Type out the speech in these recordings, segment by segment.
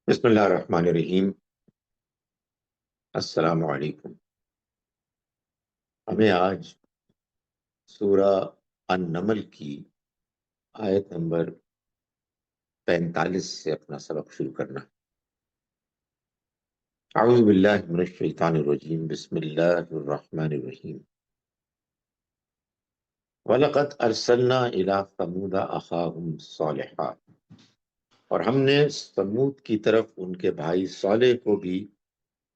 بسم اللہ الرحمن الرحیم۔ السلام علیکم۔ ہمیں آج سورہ النمل کی آیت نمبر 45 سے اپنا سبق شروع کرنا۔ اعوذ باللہ من الشیطان الرجیم، بسم اللہ الرحمن الرحیم۔ وَلَقَدْ أَرْسَلْنَا إِلَىٰ ثَمُودَ أَخَاهُمْ صَالِحًا، اور ہم نے سمود کی طرف ان کے بھائی صالح کو بھی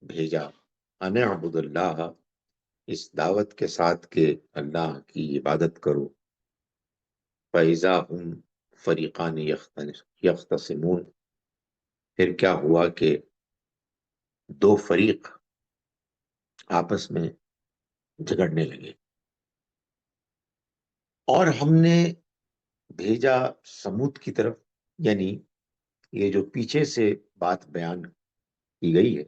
بھیجا۔ أَنِ اعْبُدُوا اللَّهَ، اس دعوت کے ساتھ کہ اللہ کی عبادت کرو۔ فَإِذَا هُمْ فَرِيقَانِ يَخْتَصِمُونَ، پھر کیا ہوا کہ دو فریق آپس میں جھگڑنے لگے۔ اور ہم نے بھیجا سمود کی طرف، یعنی یہ جو پیچھے سے بات بیان کی گئی ہے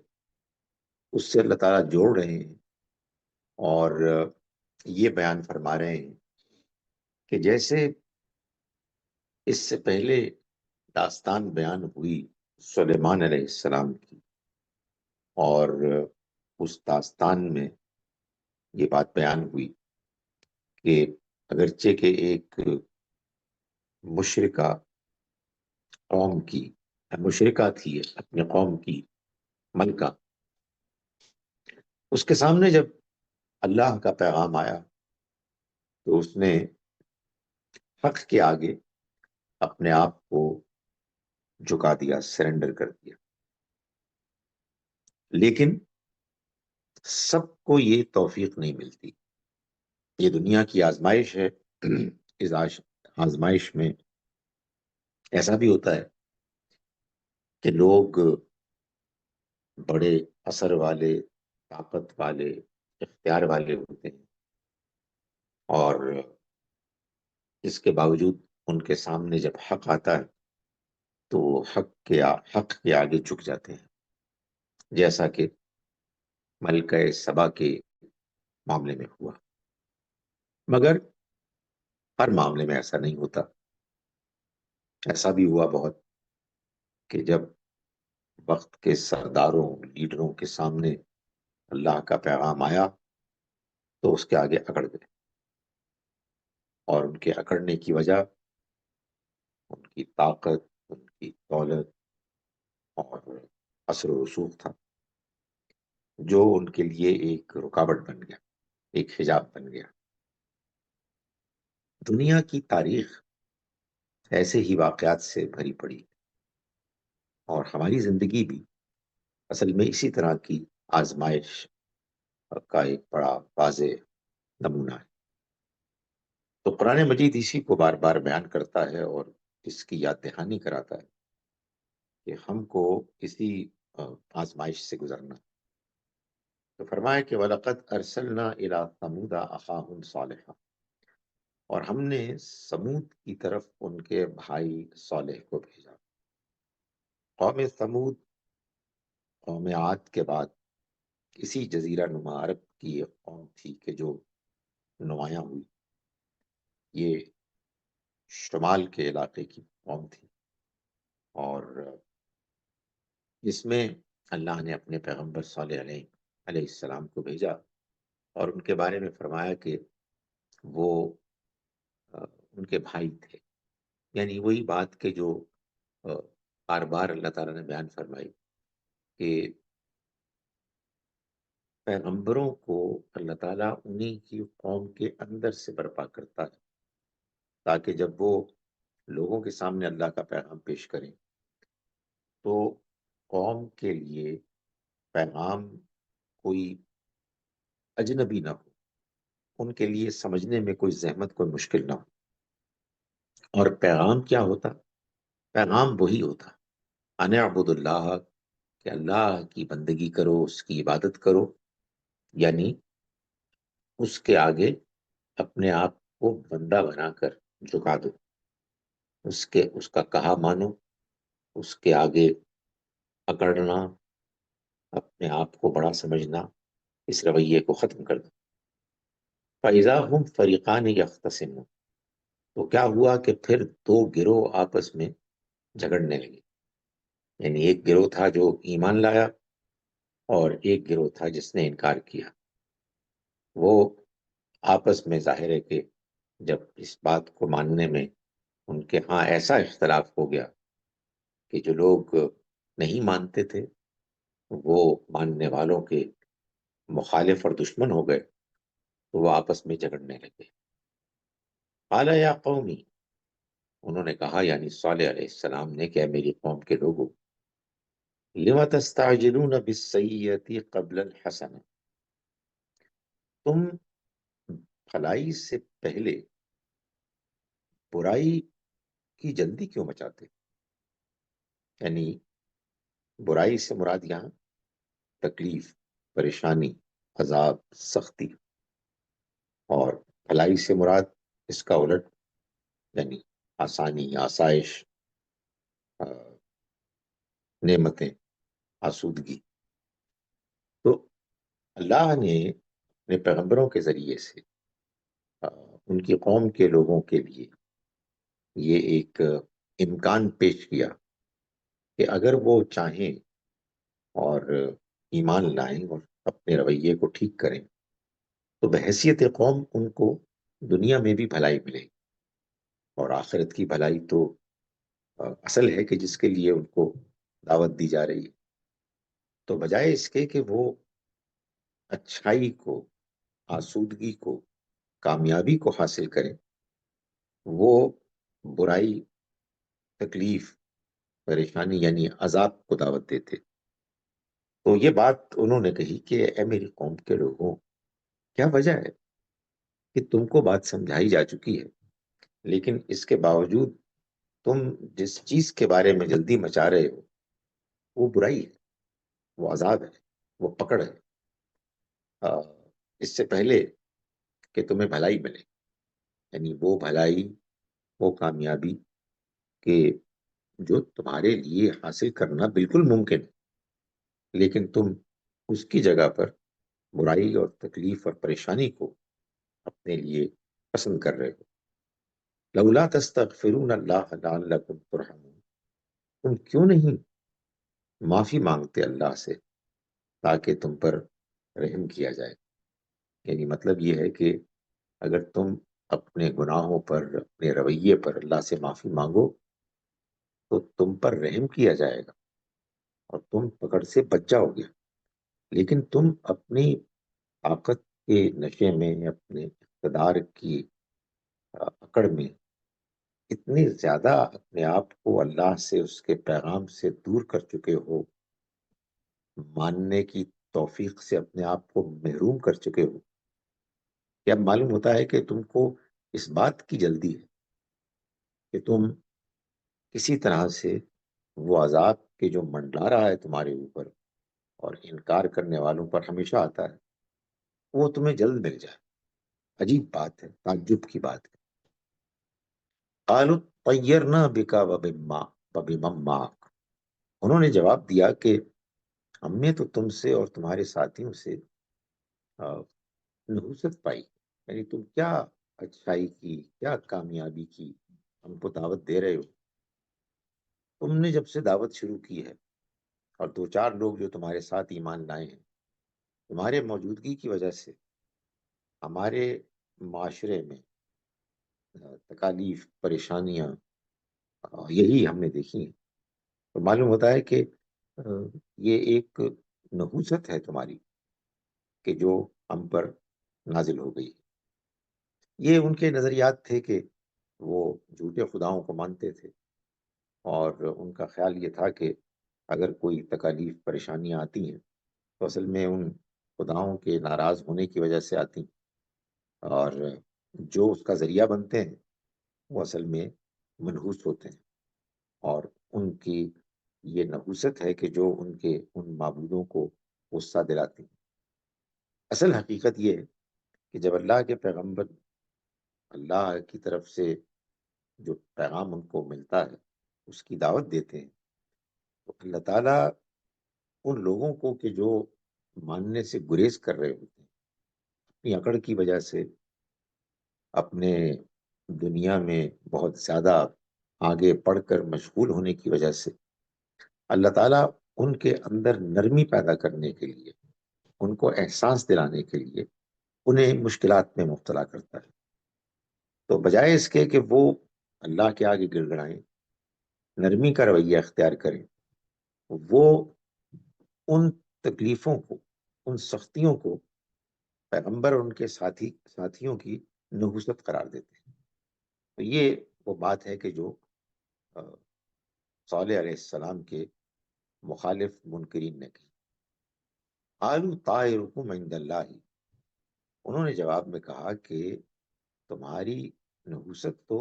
اس سے اللہ تعالیٰ جوڑ رہے ہیں، اور یہ بیان فرما رہے ہیں کہ جیسے اس سے پہلے داستان بیان ہوئی سلیمان علیہ السلام کی، اور اس داستان میں یہ بات بیان ہوئی کہ اگرچہ کہ ایک مشرکہ قوم کی مشرکہ تھی، اپنے قوم کی ملکہ، اس کے سامنے جب اللہ کا پیغام آیا تو اس نے حق کے آگے اپنے آپ کو جھکا دیا، سرنڈر کر دیا۔ لیکن سب کو یہ توفیق نہیں ملتی، یہ دنیا کی آزمائش ہے۔ اس آزمائش میں ایسا بھی ہوتا ہے کہ لوگ بڑے اثر والے، طاقت والے، اختیار والے ہوتے ہیں، اور اس کے باوجود ان کے سامنے جب حق آتا ہے تو وہ حق کے آگے جھک جاتے ہیں، جیسا کہ ملکہ سبا کے معاملے میں ہوا۔ مگر ہر معاملے میں ایسا نہیں ہوتا۔ ایسا بھی ہوا بہت کہ جب وقت کے سرداروں، لیڈروں کے سامنے اللہ کا پیغام آیا تو اس کے آگے اکڑ گئے، اور ان کے اکڑنے کی وجہ ان کی طاقت، ان کی دولت اور اثر و رسوخ تھا، جو ان کے لیے ایک رکاوٹ بن گیا، ایک حجاب بن گیا۔ دنیا کی تاریخ ایسے ہی واقعات سے بھری پڑی، اور ہماری زندگی بھی اصل میں اسی طرح کی آزمائش کا ایک بڑا واضح نمونہ ہے۔ تو قرآن مجید اسی کو بار بار بیان کرتا ہے اور اس کی یاد دہانی کراتا ہے کہ ہم کو اسی آزمائش سے گزرنا۔ تو فرمایا کہ وَلَقَدْ أَرْسَلْنَا إِلَىٰ ثَمُودَ أَخَاهُمْ صَالِحًا، اور ہم نے سمود کی طرف ان کے بھائی صالح کو بھیجا۔ قوم سمود قوم عاد کے بعد اسی جزیرہ نما عرب کی ایک قوم تھی کہ جو نمایاں ہوئی۔ یہ شمال کے علاقے کی قوم تھی، اور اس میں اللہ نے اپنے پیغمبر صالح علیہ السلام کو بھیجا، اور ان کے بارے میں فرمایا کہ وہ ان کے بھائی تھے، یعنی وہی بات کہ جو بار بار اللہ تعالیٰ نے بیان فرمائی کہ پیغمبروں کو اللہ تعالیٰ انہی کی قوم کے اندر سے برپا کرتا ہے، تاکہ جب وہ لوگوں کے سامنے اللہ کا پیغام پیش کریں تو قوم کے لیے پیغام کوئی اجنبی نہ ہو، ان کے لیے سمجھنے میں کوئی زحمت، کوئی مشکل نہ ہو۔ اور پیغام کیا ہوتا؟ پیغام وہی ہوتا، ان اعبد اللہ، کہ اللہ کی بندگی کرو، اس کی عبادت کرو، یعنی اس کے آگے اپنے آپ کو بندہ بنا کر جھکا دو، اس کا کہا مانو، اس کے آگے اکڑنا، اپنے آپ کو بڑا سمجھنا، اس رویے کو ختم کر دو۔ فَإِذَا هُمْ فَرِيقَانِ يَخْتَصِمُونَ، تو کیا ہوا کہ پھر دو گروہ آپس میں جھگڑنے لگے۔ یعنی ایک گروہ تھا جو ایمان لایا اور ایک گروہ تھا جس نے انکار کیا. وہ آپس میں ظاہر ہے کہ جب اس بات کو ماننے میں ان کے ہاں ایسا اختلاف ہو گیا کہ جو لوگ نہیں مانتے تھے وہ ماننے والوں کے مخالف اور دشمن ہو گئے، تو وہ آپس میں جھگڑنے لگے. قال یا قومی، انہوں نے کہا یعنی صالح علیہ السلام نے، کہ اے میری قوم کے لوگوں، لم تستعجلون بالسیئۃ قبل الحسنہ، تم بھلائی سے پہلے برائی کی جلدی کیوں مچاتے؟ یعنی برائی سے مراد یہاں تکلیف، پریشانی، عذاب، سختی، اور بھلائی سے مراد اس کا الٹ، یعنی آسانی، آسائش، نعمتیں، آسودگی. تو اللہ نے اپنے پیغمبروں کے ذریعے سے ان کی قوم کے لوگوں کے لیے یہ ایک امکان پیش کیا کہ اگر وہ چاہیں اور ایمان لائیں اور اپنے رویے کو ٹھیک کریں تو بحیثیت قوم ان کو دنیا میں بھی بھلائی ملے، اور آخرت کی بھلائی تو اصل ہے کہ جس کے لیے ان کو دعوت دی جا رہی ہے. تو بجائے اس کے کہ وہ اچھائی کو، آسودگی کو، کامیابی کو حاصل کریں، وہ برائی، تکلیف، پریشانی یعنی عذاب کو دعوت دیتے. تو یہ بات انہوں نے کہی کہ اے میری قوم کے لوگوں، کیا وجہ ہے کہ تم کو بات سمجھائی جا چکی ہے لیکن اس کے باوجود تم جس چیز کے بارے میں جلدی مچا رہے ہو وہ برائی ہے، وہ عذاب ہے، وہ پکڑ ہے، اس سے پہلے کہ تمہیں بھلائی ملے. یعنی وہ بھلائی، وہ کامیابی کہ جو تمہارے لیے حاصل کرنا بالکل ممکن ہے لیکن تم اس کی جگہ پر برائی اور تکلیف اور پریشانی کو اپنے لیے پسند کر رہے ہو. لولا تستغفرون اللہ لعلکم ترحمون، تم کیوں نہیں معافی مانگتے اللہ سے تاکہ تم پر رحم کیا جائے. یعنی مطلب یہ ہے کہ اگر تم اپنے گناہوں پر، اپنے رویے پر اللہ سے معافی مانگو تو تم پر رحم کیا جائے گا اور تم پکڑ سے بچ جاؤ گے. لیکن تم اپنی طاقت کے نشے میں، اپنے اقتدار کی پکڑ میں اتنی زیادہ اپنے آپ کو اللہ سے، اس کے پیغام سے دور کر چکے ہو، ماننے کی توفیق سے اپنے آپ کو محروم کر چکے ہو کہ اب معلوم ہوتا ہے کہ تم کو اس بات کی جلدی ہے کہ تم کسی طرح سے وہ عذاب کے جو منڈلا رہا ہے تمہارے اوپر اور انکار کرنے والوں پر ہمیشہ آتا ہے، وہ تمہیں جلد مل جائے. عجیب بات ہے، تعجب کی بات ہے. قالوا طیرنا بکا وبمن معک، انہوں نے جواب دیا کہ ہم نے تو تم سے اور تمہارے ساتھیوں سے نحوست پائی. یعنی تم کیا اچھائی کی، کیا کامیابی کی ہم کو دعوت دے رہے ہو. تم نے جب سے دعوت شروع کی ہے اور دو چار لوگ جو تمہارے ساتھ ایمان لائے ہیں، تمہارے موجودگی کی وجہ سے ہمارے معاشرے میں تکالیف، پریشانیاں یہی ہم نے دیکھی ہیں. تو معلوم ہوتا ہے کہ یہ ایک نحوست ہے تمہاری کہ جو ہم پر نازل ہو گئی. یہ ان کے نظریات تھے کہ وہ جھوٹے خداؤں کو مانتے تھے اور ان کا خیال یہ تھا کہ اگر کوئی تکالیف، پریشانیاں آتی ہیں تو اصل میں ان خداؤں کے ناراض ہونے کی وجہ سے آتی ہیں، اور جو اس کا ذریعہ بنتے ہیں وہ اصل میں منحوس ہوتے ہیں. اور ان کی یہ نحوست ہے کہ جو ان معبودوں کو غصہ دلاتی ہیں. اصل حقیقت یہ ہے کہ جب اللہ کے پیغمبر اللہ کی طرف سے جو پیغام ان کو ملتا ہے اس کی دعوت دیتے ہیں تو اللہ تعالیٰ ان لوگوں کو کہ جو ماننے سے گریز کر رہے ہوتے ہیں، اپنی اکڑ کی وجہ سے، اپنے دنیا میں بہت زیادہ آگے پڑھ کر مشغول ہونے کی وجہ سے اللہ تعالیٰ ان کے اندر نرمی پیدا کرنے کے لیے، ان کو احساس دلانے کے لیے انہیں مشکلات میں مبتلا کرتا ہے۔ تو بجائے اس کے کہ وہ اللہ کے آگے گڑ گڑائیں، نرمی کا رویہ اختیار کریں، وہ ان تکلیفوں کو، ان سختیوں کو پیغمبر اور ان کے ساتھیوں کی نحوست قرار دیتے ہیں۔ تو یہ وہ بات ہے کہ جو صالح علیہ السلام کے مخالف منکرین نے کی۔ قالوا طائرکم عند اللہ، انہوں نے جواب میں کہا کہ تمہاری نحوست تو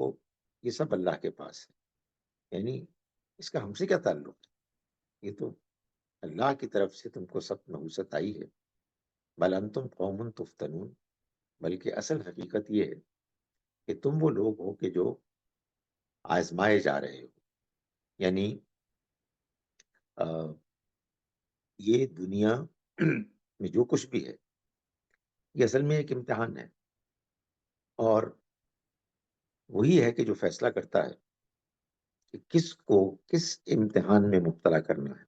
یہ سب اللہ کے پاس ہے، یعنی اس کا ہم سے کیا تعلق ہے، یہ تو اللہ کی طرف سے تم کو سب نحوست آئی ہے۔ بل انتم قوم تفتنون، بلکہ اصل حقیقت یہ ہے کہ تم وہ لوگ ہو کہ جو آزمائے جا رہے ہو، یعنی یہ دنیا میں جو کچھ بھی ہے یہ اصل میں ایک امتحان ہے، اور وہی ہے کہ جو فیصلہ کرتا ہے کہ کس کو کس امتحان میں مبتلا کرنا ہے۔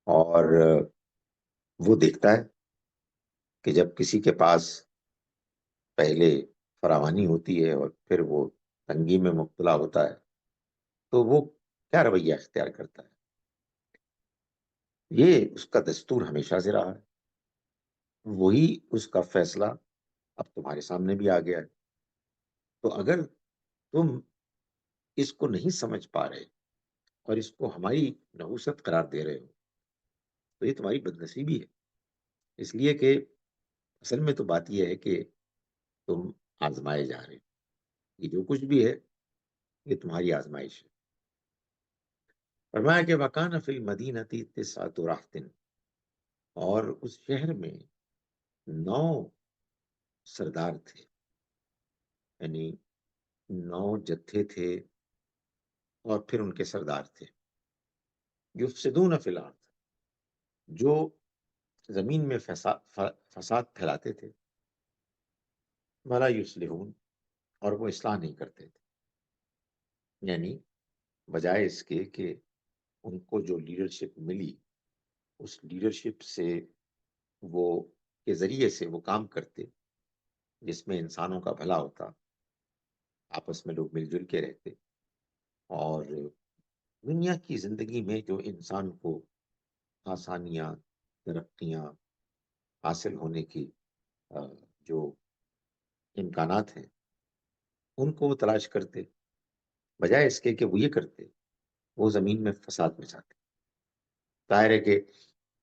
اور وہ دیکھتا ہے کہ جب کسی کے پاس پہلے فراوانی ہوتی ہے اور پھر وہ تنگی میں مبتلا ہوتا ہے تو وہ کیا رویہ اختیار کرتا ہے۔ یہ اس کا دستور ہمیشہ سے رہا ہے، وہی اس کا فیصلہ اب تمہارے سامنے بھی آ گیا ہے۔ تو اگر تم اس کو نہیں سمجھ پا رہے اور اس کو ہماری نحوست قرار دے رہے ہو تو یہ تمہاری بدنصیبی ہے، اس لیے کہ اصل میں تو بات یہ ہے کہ تم آزمائے جا رہے ہو، یہ جو کچھ بھی ہے یہ تمہاری آزمائش ہے۔ فرمایا کہ وَكَانَ فِي الْمَدِينَةِ تِسْعَةُ رَهْطٍ، اور اس شہر میں 9 سردار تھے، یعنی 9 جتھے تھے اور پھر ان کے سردار تھے۔ یفسدون فی الارض، جو زمین میں فساد پھیلاتے تھے، ولا یصلحون، اور وہ اصلاح نہیں کرتے تھے، یعنی بجائے اس کے کہ ان کو جو لیڈرشپ ملی اس لیڈرشپ سے وہ کے ذریعے سے وہ کام کرتے جس میں انسانوں کا بھلا ہوتا، آپس میں لوگ مل جل کے رہتے، اور دنیا کی زندگی میں جو انسان کو آسانیاں، ترقیاں حاصل ہونے کی جو امکانات ہیں ان کو وہ تلاش کرتے، بجائے اس کے کہ وہ یہ کرتے وہ زمین میں فساد مچاتے۔ ظاہر ہے کہ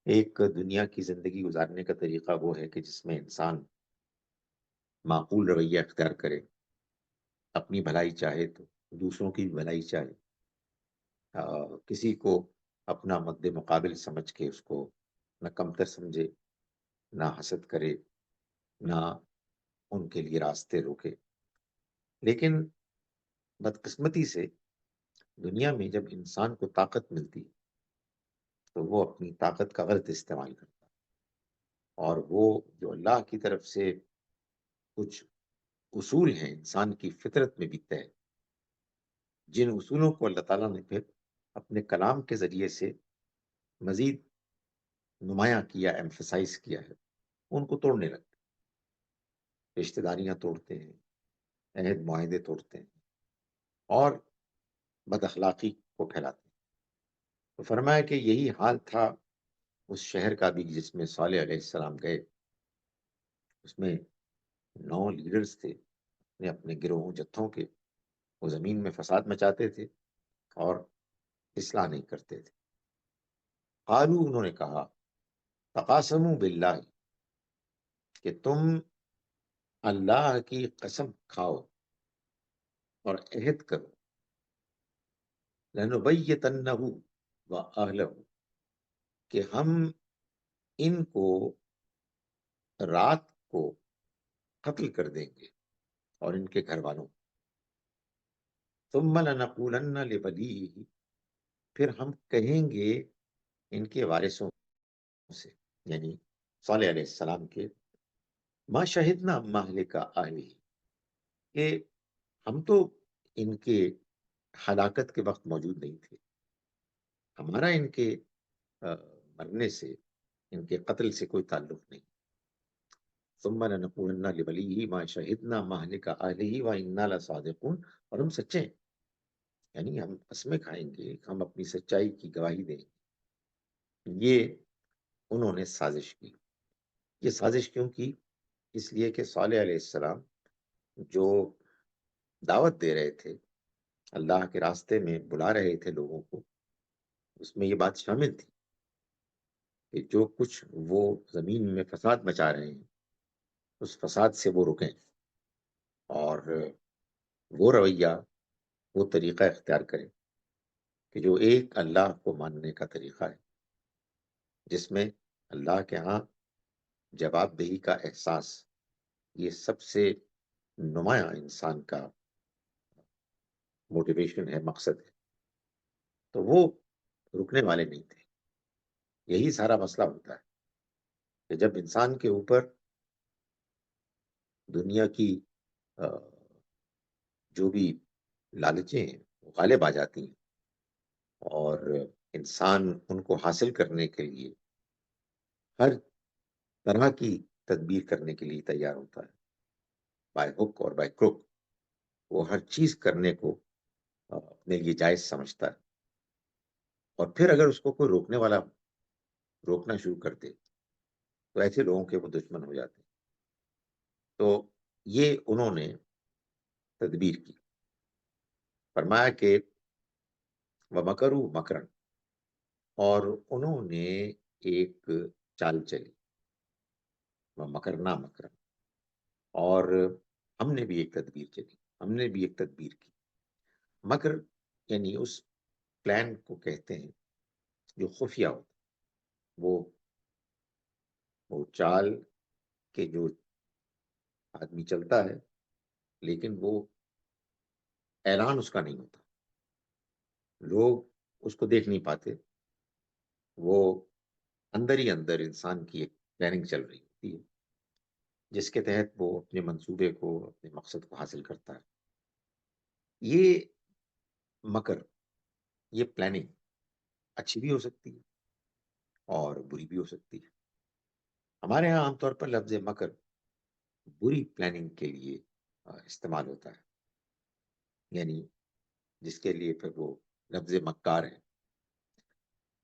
ایک دنیا کی زندگی گزارنے کا طریقہ وہ ہے کہ جس میں انسان معقول رویہ اختیار کرے، اپنی بھلائی چاہے تو دوسروں کی بھی بھلائی چاہے، کسی کو اپنا مد مقابل سمجھ کے اس کو نہ کمتر سمجھے، نہ حسد کرے، نہ ان کے لیے راستے روکے۔ لیکن بدقسمتی سے دنیا میں جب انسان کو طاقت ملتی تو وہ اپنی طاقت کا غلط استعمال کرتا، اور وہ جو اللہ کی طرف سے کچھ اصول ہیں انسان کی فطرت میں بھی طے، جن اصولوں کو اللہ تعالیٰ نے پھر اپنے کلام کے ذریعے سے مزید نمایاں کیا، ایمفسائز کیا ہے، ان کو توڑنے لگتے، رشتہ داریاں توڑتے ہیں، عہد معاہدے توڑتے ہیں، اور بد اخلاقی کو پھیلاتے ہیں۔ تو فرمایا کہ یہی حال تھا اس شہر کا بھی جس میں صالح علیہ السلام گئے، اس میں 9 لیڈرز تھے اپنے اپنے گروہوں جتھوں کے، وہ زمین میں فساد مچاتے تھے اور اصلاح نہیں کرتے تھے۔ قالو، انہوں نے کہا، تقاسموا باللہ، کہ تم اللہ کی قسم کھاؤ اور عہد کرو، لنبیتنہ واہلہ، کہ ہم ان کو رات کو قتل کر دیں گے اور ان کے گھر والوں، ثم لنقولن لولیہ، پھر ہم کہیں گے ان کے وارثوں سے، یعنی صالح علیہ السلام کے، ما شہدنا مہلک اہلہ، کہ ہم تو ان کے ہلاکت کے وقت موجود نہیں تھے، ہمارا ان کے مرنے سے، ان کے قتل سے کوئی تعلق نہیں. ثم لنقولن لولیہ ما شہدنا مہلک اہلہ وانا لصادقون، اور ہم سچے ہیں، یعنی ہم قسمیں کھائیں گے، ہم اپنی سچائی کی گواہی دیں گے. یہ انہوں نے سازش کی. یہ سازش کیوں کی؟ اس لیے کہ صالح علیہ السلام جو دعوت دے رہے تھے، اللہ کے راستے میں بلا رہے تھے لوگوں کو، اس میں یہ بات شامل تھی کہ جو کچھ وہ زمین میں فساد مچا رہے ہیں اس فساد سے وہ رکیں، اور وہ رویہ، وہ طریقہ اختیار کریں کہ جو ایک اللہ کو ماننے کا طریقہ ہے، جس میں اللہ کے ہاں جواب دہی کا احساس یہ سب سے نمایاں انسان کا موٹیویشن ہے، مقصد ہے. تو وہ رکنے والے نہیں تھے. یہی سارا مسئلہ ہوتا ہے کہ جب انسان کے اوپر دنیا کی جو بھی لالچیں ہیں وہ غالب آ جاتی ہیں، اور انسان ان کو حاصل کرنے کے لیے ہر طرح کی تدبیر کرنے کے لیے تیار ہوتا ہے، بائی ہک اور بائی کروک. وہ ہر چیز کرنے کو اپنے لیے جائز سمجھتا ہے، اور پھر اگر اس کو کوئی روکنے والا روکنا شروع کر دے تو ایسے لوگوں کے وہ دشمن ہو جاتے ہیں. تو یہ انہوں نے تدبیر کی. فرمایا کہ وَمَكَرُوا مَكْرًا، اور انہوں نے ایک چال چلی. وَمَكَرْنَا مَكْرًا، اور ہم نے بھی ایک تدبیر چلی، ہم نے بھی ایک تدبیر کی. مکر یعنی اس پلان کو کہتے ہیں جو خفیہ ہوتا ہے، وہ چال کے جو آدمی چلتا ہے لیکن وہ اعلان اس کا نہیں ہوتا، لوگ اس کو دیکھ نہیں پاتے، وہ اندر ہی اندر انسان کی ایک پلاننگ چل رہی ہوتی ہے جس کے تحت وہ اپنے منصوبے کو، اپنے مقصد کو حاصل کرتا ہے. یہ مکر، یہ پلاننگ اچھی بھی ہو سکتی ہے اور بری بھی ہو سکتی ہے. ہمارے ہاں عام طور پر لفظ مکر بری پلاننگ کے لیے استعمال ہوتا ہے، یعنی جس کے لیے پھر وہ لفظ مکار ہے.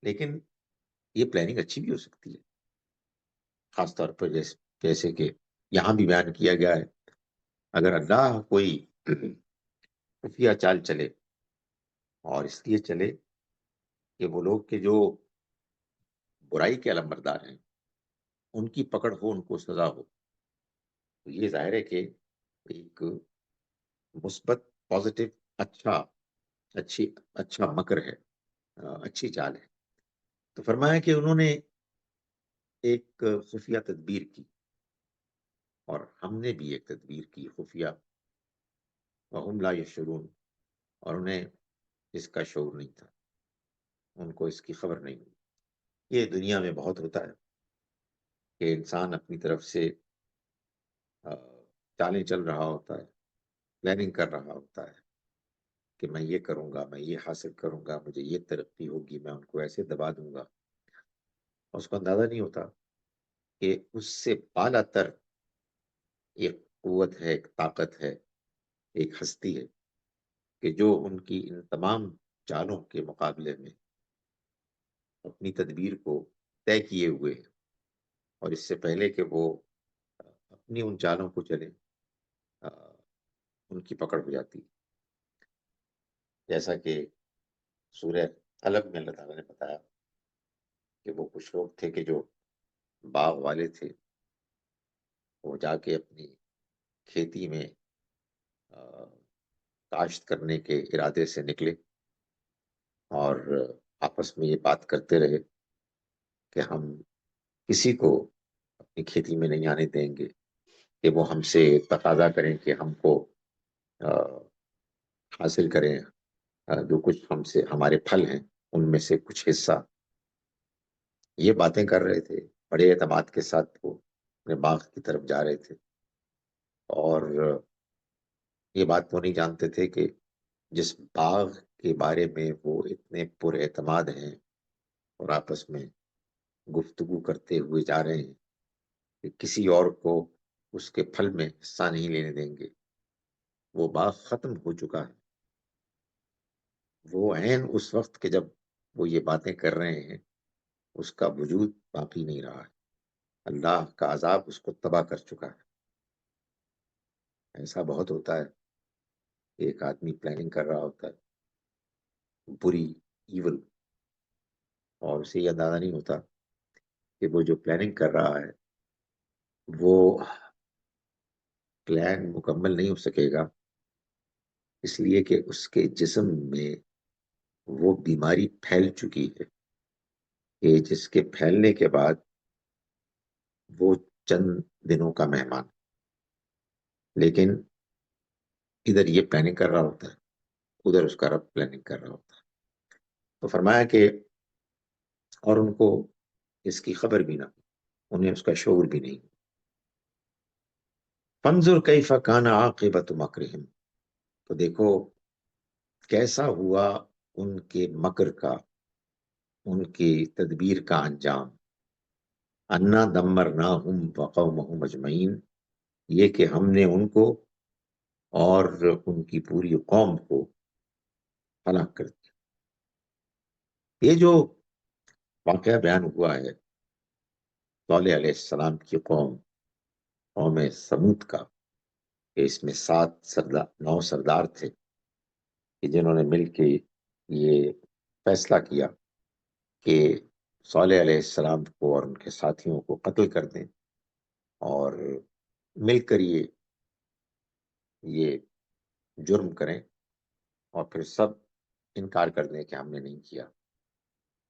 لیکن یہ پلاننگ اچھی بھی ہو سکتی ہے، خاص طور پر جیسے کہ یہاں بھی بیان کیا گیا ہے. اگر اللہ کوئی خفیہ چال چلے، اور اس لیے چلے کہ وہ لوگ کے جو برائی کے علمبردار ہیں ان کی پکڑ ہو، ان کو سزا ہو، تو یہ ظاہر ہے کہ ایک مثبت، پازیٹو، اچھا اچھا مکر ہے، اچھی چال ہے. تو فرمایا کہ انہوں نے ایک خفیہ تدبیر کی، اور ہم نے بھی ایک تدبیر کی خفیہ. وَهُمْ لَا يَشْعُرُونَ، اور انہیں اس کا شعور نہیں تھا، ان کو اس کی خبر نہیں ہوئی. یہ دنیا میں بہت ہوتا ہے کہ انسان اپنی طرف سے چالیں چل رہا ہوتا ہے، پلاننگ کر رہا ہوتا ہے کہ میں یہ کروں گا، میں یہ حاصل کروں گا، مجھے یہ ترقی ہوگی، میں ان کو ایسے دبا دوں گا. اور اس کو اندازہ نہیں ہوتا کہ اس سے بالا تر ایک قوت ہے، ایک طاقت ہے، ایک ہستی ہے کہ جو ان کی ان تمام چالوں کے مقابلے میں اپنی تدبیر کو طے کیے ہوئے ہے، اور اس سے پہلے کہ وہ اپنی ان چالوں کو چلے ان کی پکڑ ہو جاتی. جیسا کہ سورہ قلم میں اللہ تعالیٰ نے بتایا کہ وہ کچھ لوگ تھے کہ جو باغ والے تھے، وہ جا کے اپنی کھیتی میں کاشت کرنے کے ارادے سے نکلے، اور آپس میں یہ بات کرتے رہے کہ ہم کسی کو اپنی کھیتی میں نہیں آنے دیں گے کہ وہ ہم سے تقاضا کریں کہ ہم کو حاصل کریں جو کچھ ہم سے ہمارے پھل ہیں ان میں سے کچھ حصہ. یہ باتیں کر رہے تھے، بڑے اعتماد کے ساتھ وہ اپنے باغ کی طرف جا رہے تھے، اور یہ بات وہ نہیں جانتے تھے کہ جس باغ کے بارے میں وہ اتنے پر اعتماد ہیں اور آپس میں گفتگو کرتے ہوئے جا رہے ہیں کہ کسی اور کو اس کے پھل میں حصہ نہیں لینے دیں گے. وہ باغ ختم ہو چکا ہے. وہ عین اس وقت کے جب وہ یہ باتیں کر رہے ہیں اس کا وجود باقی نہیں رہا ہے. اللہ کا عذاب اس کو تباہ کر چکا ہے. ایسا بہت ہوتا ہے. ایک آدمی پلاننگ کر رہا ہوتا ہے بری ایول، اور اسے یہ اندازہ نہیں ہوتا کہ وہ جو پلاننگ کر رہا ہے وہ پلان مکمل نہیں ہو سکے گا، اس لیے کہ اس کے جسم میں وہ بیماری پھیل چکی ہے کہ جس کے پھیلنے کے بعد وہ چند دنوں کا مہمان. لیکن ادھر یہ پلاننگ کر رہا ہوتا ہے، ادھر اس کا رب پلاننگ کر رہا ہوتا ہے. تو فرمایا کہ اور ان کو اس کی خبر بھی نہ، انہیں اس کا شعور بھی نہیں. فانظر کیف کان عاقبۃ مکرہم، تو دیکھو کیسا ہوا ان کے مکر کا، ان کی تدبیر کا انجام. انا دمرناہم وقومہم اجمعین، یہ کہ ہم نے ان کو اور ان کی پوری قوم کو ہلاک کر دیا. یہ جو واقعہ بیان ہوا ہے صالح علیہ السلام کی قوم سمود کا، کہ اس میں 9 سردار تھے کہ جنہوں نے مل کے یہ فیصلہ کیا کہ صالح علیہ السلام کو اور ان کے ساتھیوں کو قتل کر دیں، اور مل کر یہ جرم کریں اور پھر سب انکار کر دیں کہ ہم نے نہیں کیا.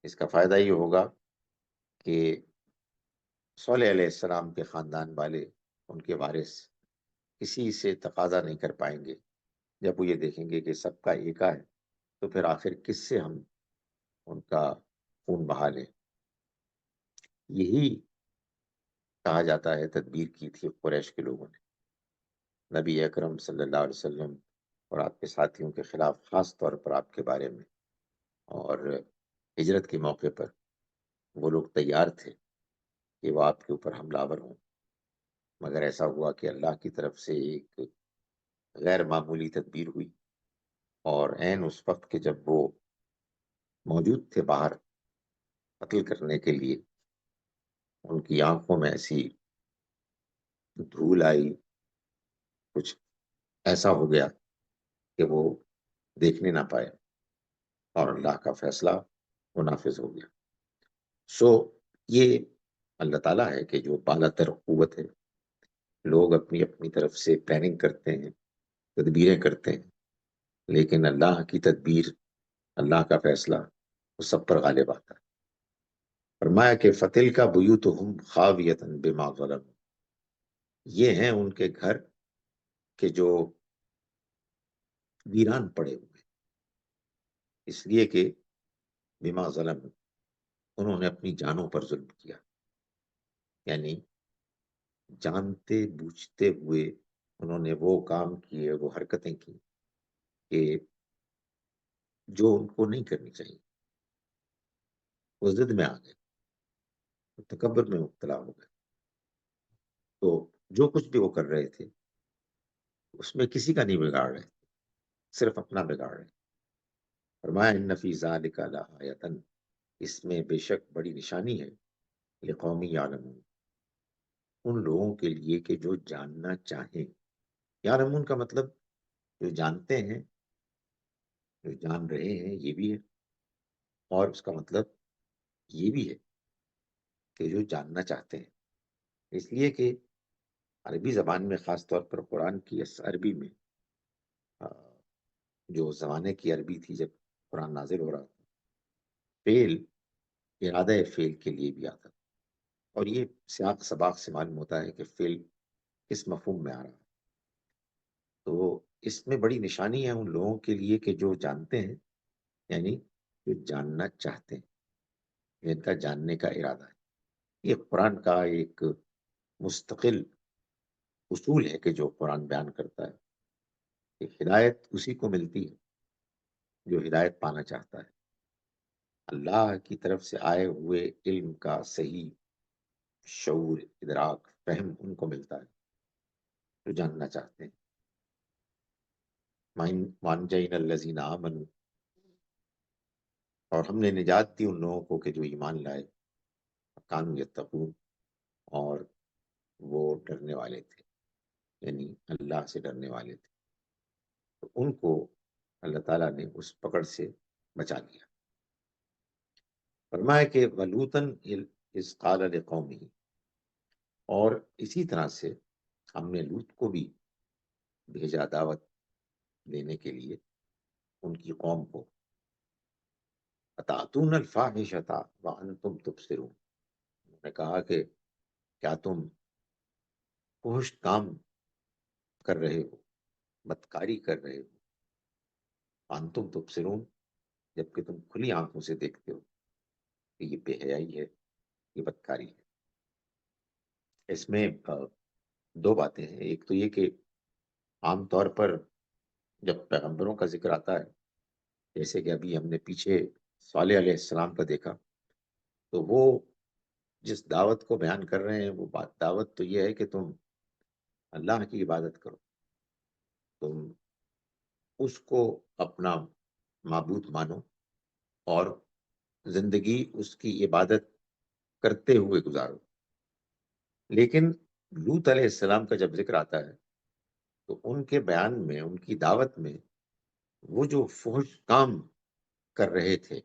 اس کا فائدہ یہ ہوگا کہ صالح علیہ السلام کے خاندان والے، ان کے وارث کسی سے تقاضا نہیں کر پائیں گے. جب وہ یہ دیکھیں گے کہ سب کا ایکا ہے تو پھر آخر کس سے ہم ان کا خون بہا لیں. یہی کہا جاتا ہے تدبیر کی تھی قریش کے لوگوں نے نبی اکرم صلی اللہ علیہ وسلم اور آپ کے ساتھیوں کے خلاف، خاص طور پر آپ کے بارے میں. اور ہجرت کے موقع پر وہ لوگ تیار تھے کہ وہ آپ کے اوپر حملہ آور ہوں، مگر ایسا ہوا کہ اللہ کی طرف سے ایک غیر معمولی تدبیر ہوئی، اور عین اس وقت کے جب وہ موجود تھے باہر قتل کرنے کے لیے، ان کی آنکھوں میں ایسی دھول آئی، کچھ ایسا ہو گیا کہ وہ دیکھنے نہ پائے، اور اللہ کا فیصلہ وہ نافذ ہو گیا. سو یہ اللہ تعالیٰ ہے کہ جو بالا تر قوت ہے. لوگ اپنی اپنی طرف سے پلاننگ کرتے ہیں، تدبیریں کرتے ہیں، لیکن اللہ کی تدبیر، اللہ کا فیصلہ وہ سب پر غالب آتا ہے. فرمایا کہ فتل کا بیوتہم خاویۃ بما ظلموا، یہ ہیں ان کے گھر کہ جو ویران پڑے ہوئے ہیں، اس لیے کہ بما ظلم، انہوں نے اپنی جانوں پر ظلم کیا. یعنی جانتے بوجھتے ہوئے انہوں نے وہ کام کیے، وہ حرکتیں کی کہ جو ان کو نہیں کرنی چاہیے. وہ ضد میں آ گئے، تکبر میں مبتلا ہو گئے. تو جو کچھ بھی وہ کر رہے تھے اس میں کسی کا نہیں بگاڑ رہے تھے، صرف اپنا بگاڑ رہے. فرمایا ان فی ذلک لآیۃ، اس میں بے شک بڑی نشانی ہے، لقوم یعلمون، ان لوگوں کے لیے کہ جو جاننا چاہیں. یعلمون کا مطلب جو جانتے ہیں، جو جان رہے ہیں، یہ بھی ہے، اور اس کا مطلب یہ بھی ہے کہ جو جاننا چاہتے ہیں. اس لیے کہ عربی زبان میں، خاص طور پر قرآن کی اس عربی میں، آ، جو زمانے کی عربی تھی جب قرآن نازل ہو رہا تھا، فعل ارادہ فعل کے لیے بھی آتا تھا. اور یہ سیاق سباق سے معلوم ہوتا ہے کہ فعل کس مفہوم میں آ رہا ہے. تو اس میں بڑی نشانی ہے ان لوگوں کے لیے کہ جو جانتے ہیں، یعنی جو جاننا چاہتے ہیں، جن کا جاننے کا ارادہ ہے. یہ قرآن کا ایک مستقل اصول ہے کہ جو قرآن بیان کرتا ہے کہ ہدایت اسی کو ملتی ہے جو ہدایت پانا چاہتا ہے، اللہ کی طرف سے آئے ہوئے علم کا صحیح شعور، ادراک، فہم ان کو ملتا ہے جو جاننا چاہتے ہیں. وَأَنجَيْنَا الَّذِينَ آمَنُوا، اور ہم نے نجات دی ان لوگوں کو کہ جو ایمان لائے، کانوا یتقون، اور وہ ڈرنے والے تھے، یعنی اللہ سے ڈرنے والے تھے. تو ان کو اللہ تعالیٰ نے اس پکڑ سے بچا لیا. فرمایا کہ وَلُوطًا اذ قَالَ لِقَوْمِهِ، اور اسی طرح سے ہم نے لوط کو بھی بھیجا دعوت دینے کے لیے ان کی قوم کو. أَتَأْتُونَ الْفَاحِشَةَ وَأَنْتُمْ تُبْصِرُونَ، انہوں نے کہا کہ کیا تم فحش کام کر رہے ہو، بدکاری کر رہے ہو، وَأَنْتُمْ تُبْصِرُونَ، جبکہ تم کھلی آنکھوں سے دیکھتے ہو کہ یہ بے حیائی ہے، یہ بدکاری ہے. اس میں دو باتیں ہیں. ایک تو یہ کہ عام طور پر جب پیغمبروں کا ذکر آتا ہے، جیسے کہ ابھی ہم نے پیچھے صالح علیہ السلام کا دیکھا، تو وہ جس دعوت کو بیان کر رہے ہیں وہ دعوت تو یہ ہے کہ تم اللہ کی عبادت کرو، تم اس کو اپنا معبود مانو اور زندگی اس کی عبادت کرتے ہوئے گزارو. لیکن لوط علیہ السلام کا جب ذکر آتا ہے تو ان کے بیان میں، ان کی دعوت میں، وہ جو فحش کام کر رہے تھے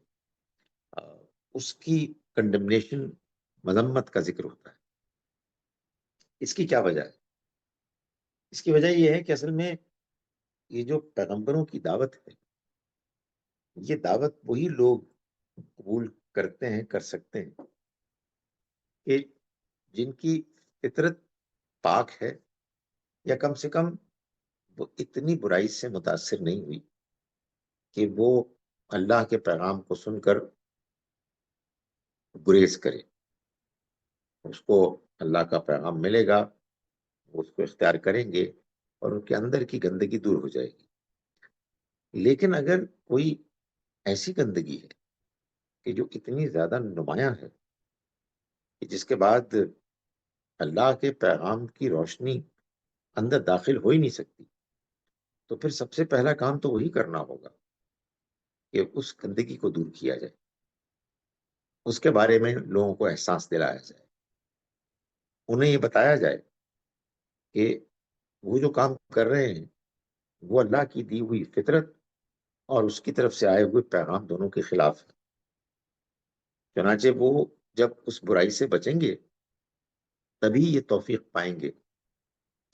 اس کی کنڈمنیشن، مذمت کا ذکر ہوتا ہے. اس کی کیا وجہ ہے؟ اس کی وجہ یہ ہے کہ اصل میں یہ جو پیغمبروں کی دعوت ہے، یہ دعوت وہی لوگ قبول کرتے ہیں، کر سکتے ہیں کہ جن کی فطرت پاک ہے، یا کم سے کم وہ اتنی برائی سے متاثر نہیں ہوئی کہ وہ اللہ کے پیغام کو سن کر گریز کرے. اس کو اللہ کا پیغام ملے گا، وہ اس کو اختیار کریں گے اور ان کے اندر کی گندگی دور ہو جائے گی. لیکن اگر کوئی ایسی گندگی ہے کہ جو اتنی زیادہ نمایاں ہے کہ جس کے بعد اللہ کے پیغام کی روشنی اندر داخل ہو ہی نہیں سکتی، تو پھر سب سے پہلا کام تو وہی کرنا ہوگا کہ اس گندگی کو دور کیا جائے، اس کے بارے میں لوگوں کو احساس دلایا جائے، انہیں یہ بتایا جائے کہ وہ جو کام کر رہے ہیں وہ اللہ کی دی ہوئی فطرت اور اس کی طرف سے آئے ہوئے پیغام دونوں کے خلاف ہے. چنانچہ وہ جب اس برائی سے بچیں گے تبھی یہ توفیق پائیں گے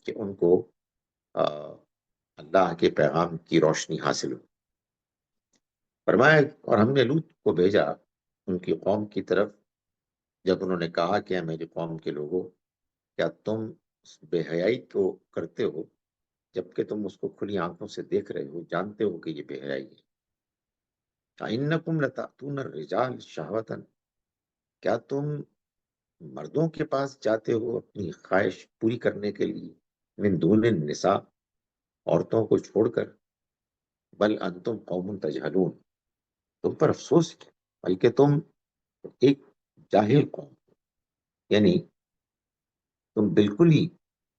کہ ان کو اللہ کے پیغام کی روشنی حاصل ہو. فرمایا اور ہم نے لوط کو بھیجا ان کی قوم کی طرف، جب انہوں نے کہا کہ اے میری قوم کے لوگوں، کیا تم اس بے حیائی کو کرتے ہو جبکہ تم اس کو کھلی آنکھوں سے دیکھ رہے ہو، جانتے ہو کہ یہ بے حیائی ہے. اِنَّکُمْ لَتَأْتُونَ الرِّجَالَ شَهْوَةً، کیا تم مردوں کے پاس جاتے ہو اپنی خواہش پوری کرنے کے لیے، من دون النساء، عورتوں کو چھوڑ کر. بل انتم قوم تجہلون، تم پر افسوس ہے، بلکہ تم ایک جاہل قوم، یعنی تم بالکل ہی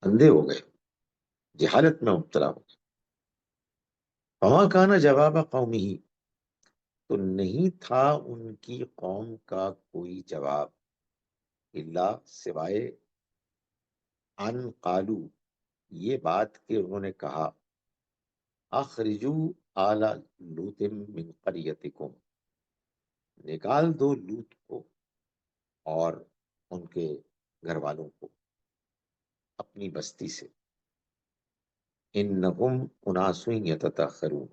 اندھے ہو گئے، جہالت میں مبتلا ہو گئے. فما کان جواب قومہ، تو نہیں تھا ان کی قوم کا کوئی جواب، الا سوائے ان قالو، یہ بات کہ انہوں نے کہا، اخرجو آل لوط من قریتکم، نکال دو لوط کو اور ان کے گھر والوں کو اپنی بستی سے. انہم اناس یتطہرون،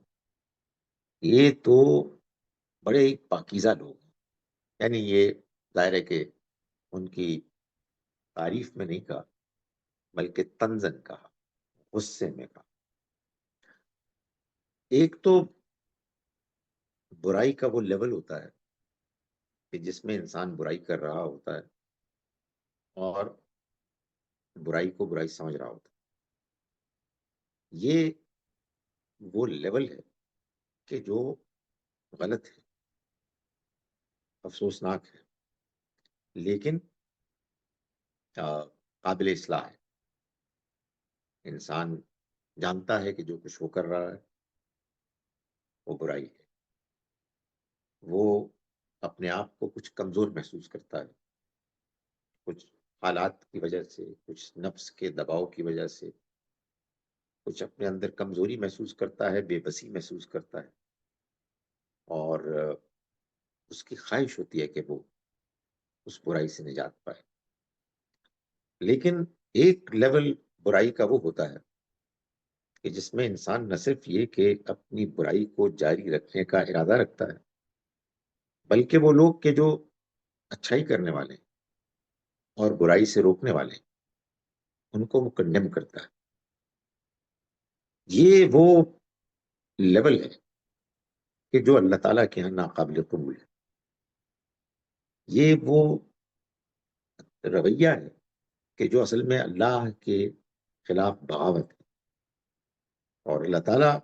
یہ تو بڑے پاکیزہ لوگ ہیں. یعنی یہ ظاہر ہے کہ ان کی تعریف میں نہیں کہا بلکہ تنزن کہا، غصے میں کہا. ایک تو برائی کا وہ لیول ہوتا ہے کہ جس میں انسان برائی کر رہا ہوتا ہے اور برائی کو برائی سمجھ رہا ہوتا ہے. یہ وہ لیول ہے کہ جو غلط ہے، افسوسناک ہے، لیکن قابل اصلاح ہے۔ انسان جانتا ہے کہ جو کچھ وہ کر رہا ہے وہ برائی ہے، وہ اپنے آپ کو کچھ کمزور محسوس کرتا ہے، کچھ حالات کی وجہ سے، کچھ نفس کے دباؤ کی وجہ سے، کچھ اپنے اندر کمزوری محسوس کرتا ہے، بے بسی محسوس کرتا ہے، اور اس کی خواہش ہوتی ہے کہ وہ اس برائی سے نجات پائے۔ لیکن ایک لیول برائی کا وہ ہوتا ہے کہ جس میں انسان نہ صرف یہ کہ اپنی برائی کو جاری رکھنے کا ارادہ رکھتا ہے، بلکہ وہ لوگ کہ جو اچھائی کرنے والے ہیں اور برائی سے روکنے والے ہیں ان کو وہ کنڈیم کرتا ہے۔ یہ وہ لیول ہے کہ جو اللہ تعالیٰ کے یہاں ناقابل قبول ہے۔ یہ وہ رویہ ہے کہ جو اصل میں اللہ کے خلاف بغاوت ہے، اور اللہ تعالیٰ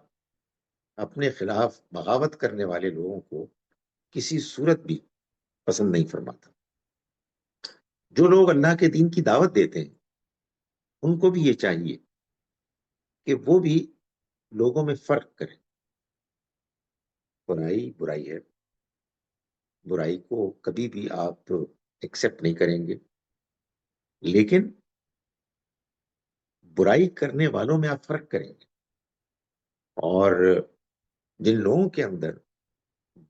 اپنے خلاف بغاوت کرنے والے لوگوں کو کسی صورت بھی پسند نہیں فرماتا۔ جو لوگ اللہ کے دین کی دعوت دیتے ہیں ان کو بھی یہ چاہیے کہ وہ بھی لوگوں میں فرق کریں۔ برائی برائی ہے، برائی کو کبھی بھی آپ ایکسپٹ نہیں کریں گے، لیکن برائی کرنے والوں میں آپ فرق کریں گے، اور جن لوگوں کے اندر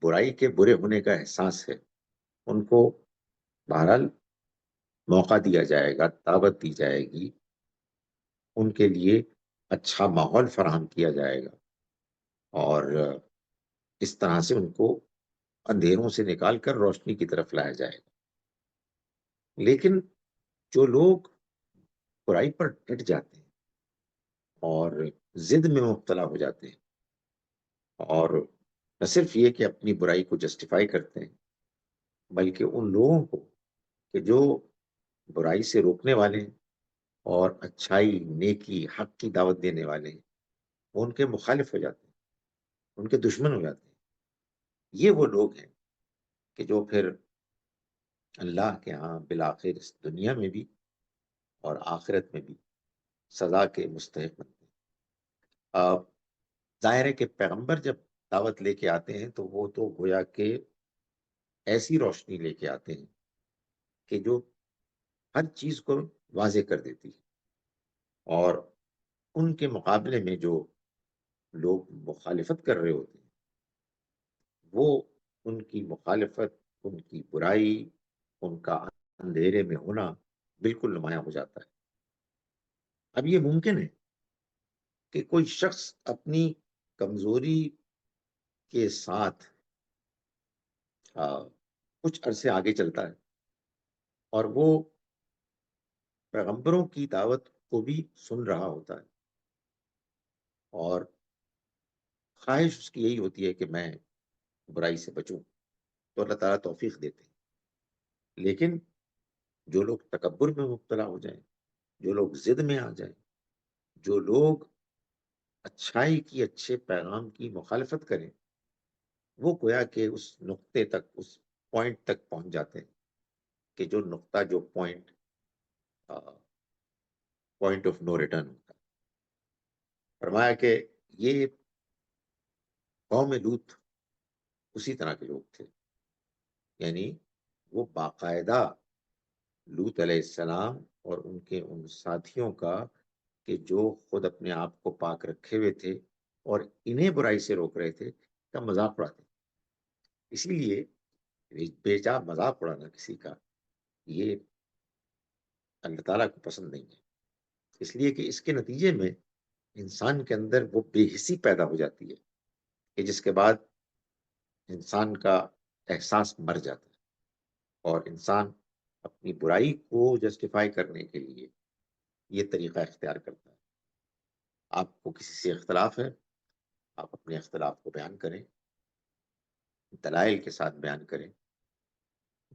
برائی کے برے ہونے کا احساس ہے ان کو بہرحال موقع دیا جائے گا، دعوت دی جائے گی، ان کے لیے اچھا ماحول فراہم کیا جائے گا، اور اس طرح سے ان کو اندھیروں سے نکال کر روشنی کی طرف لایا جائے گا۔ لیکن جو لوگ برائی پر ڈٹ جاتے ہیں اور ضد میں مبتلا ہو جاتے ہیں، اور نہ صرف یہ کہ اپنی برائی کو جسٹیفائی کرتے ہیں، بلکہ ان لوگوں کو کہ جو برائی سے روکنے والے ہیں اور اچھائی، نیکی، حق کی دعوت دینے والے ہیں، وہ ان کے مخالف ہو جاتے ہیں، ان کے دشمن ہو جاتے ہیں۔ یہ وہ لوگ ہیں کہ جو پھر اللہ کے ہاں بالآخر اس دنیا میں بھی اور آخرت میں بھی سزا کے مستحق بنتے ہیں۔ ظاہر ہے کہ پیغمبر جب دعوت لے کے آتے ہیں تو وہ تو گویا کہ ایسی روشنی لے کے آتے ہیں کہ جو ہر چیز کو واضح کر دیتی ہے، اور ان کے مقابلے میں جو لوگ مخالفت کر رہے ہوتے ہیں وہ ان کی مخالفت، ان کی برائی، ان کا اندھیرے میں ہونا بالکل نمایاں ہو جاتا ہے۔ اب یہ ممکن ہے کہ کوئی شخص اپنی کمزوری کے ساتھ کچھ عرصے آگے چلتا ہے اور وہ پیغمبروں کی دعوت کو بھی سن رہا ہوتا ہے، اور خواہش اس کی یہی ہوتی ہے کہ میں برائی سے بچوں، تو اللہ تعالیٰ توفیق دیتے ہیں۔ لیکن جو لوگ تکبر میں مبتلا ہو جائیں، جو لوگ ضد میں آ جائیں، جو لوگ اچھائی کی، اچھے پیغام کی مخالفت کریں، وہ گویا کہ اس نقطے تک، اس پوائنٹ تک پہنچ جاتے ہیں کہ جو نقطہ، جو پوائنٹ آف نو ریٹرن ہوتا ہے۔ فرمایا کہ یہ قوم لوط اسی طرح کے لوگ تھے، یعنی وہ باقاعدہ لوط علیہ السلام اور ان کے ان ساتھیوں کا کہ جو خود اپنے آپ کو پاک رکھے ہوئے تھے اور انہیں برائی سے روک رہے تھے، کا مذاق اڑاتے۔ اسی لیے بے جا مذاق اڑانا کسی کا، یہ اللہ تعالیٰ کو پسند نہیں ہے، اس لیے کہ اس کے نتیجے میں انسان کے اندر وہ بے حسی پیدا ہو جاتی ہے کہ جس کے بعد انسان کا احساس مر جاتا ہے، اور انسان اپنی برائی کو جسٹیفائی کرنے کے لیے یہ طریقہ اختیار کرتا ہے۔ آپ کو کسی سے اختلاف ہے، آپ اپنے اختلاف کو بیان کریں، دلائل کے ساتھ بیان کریں،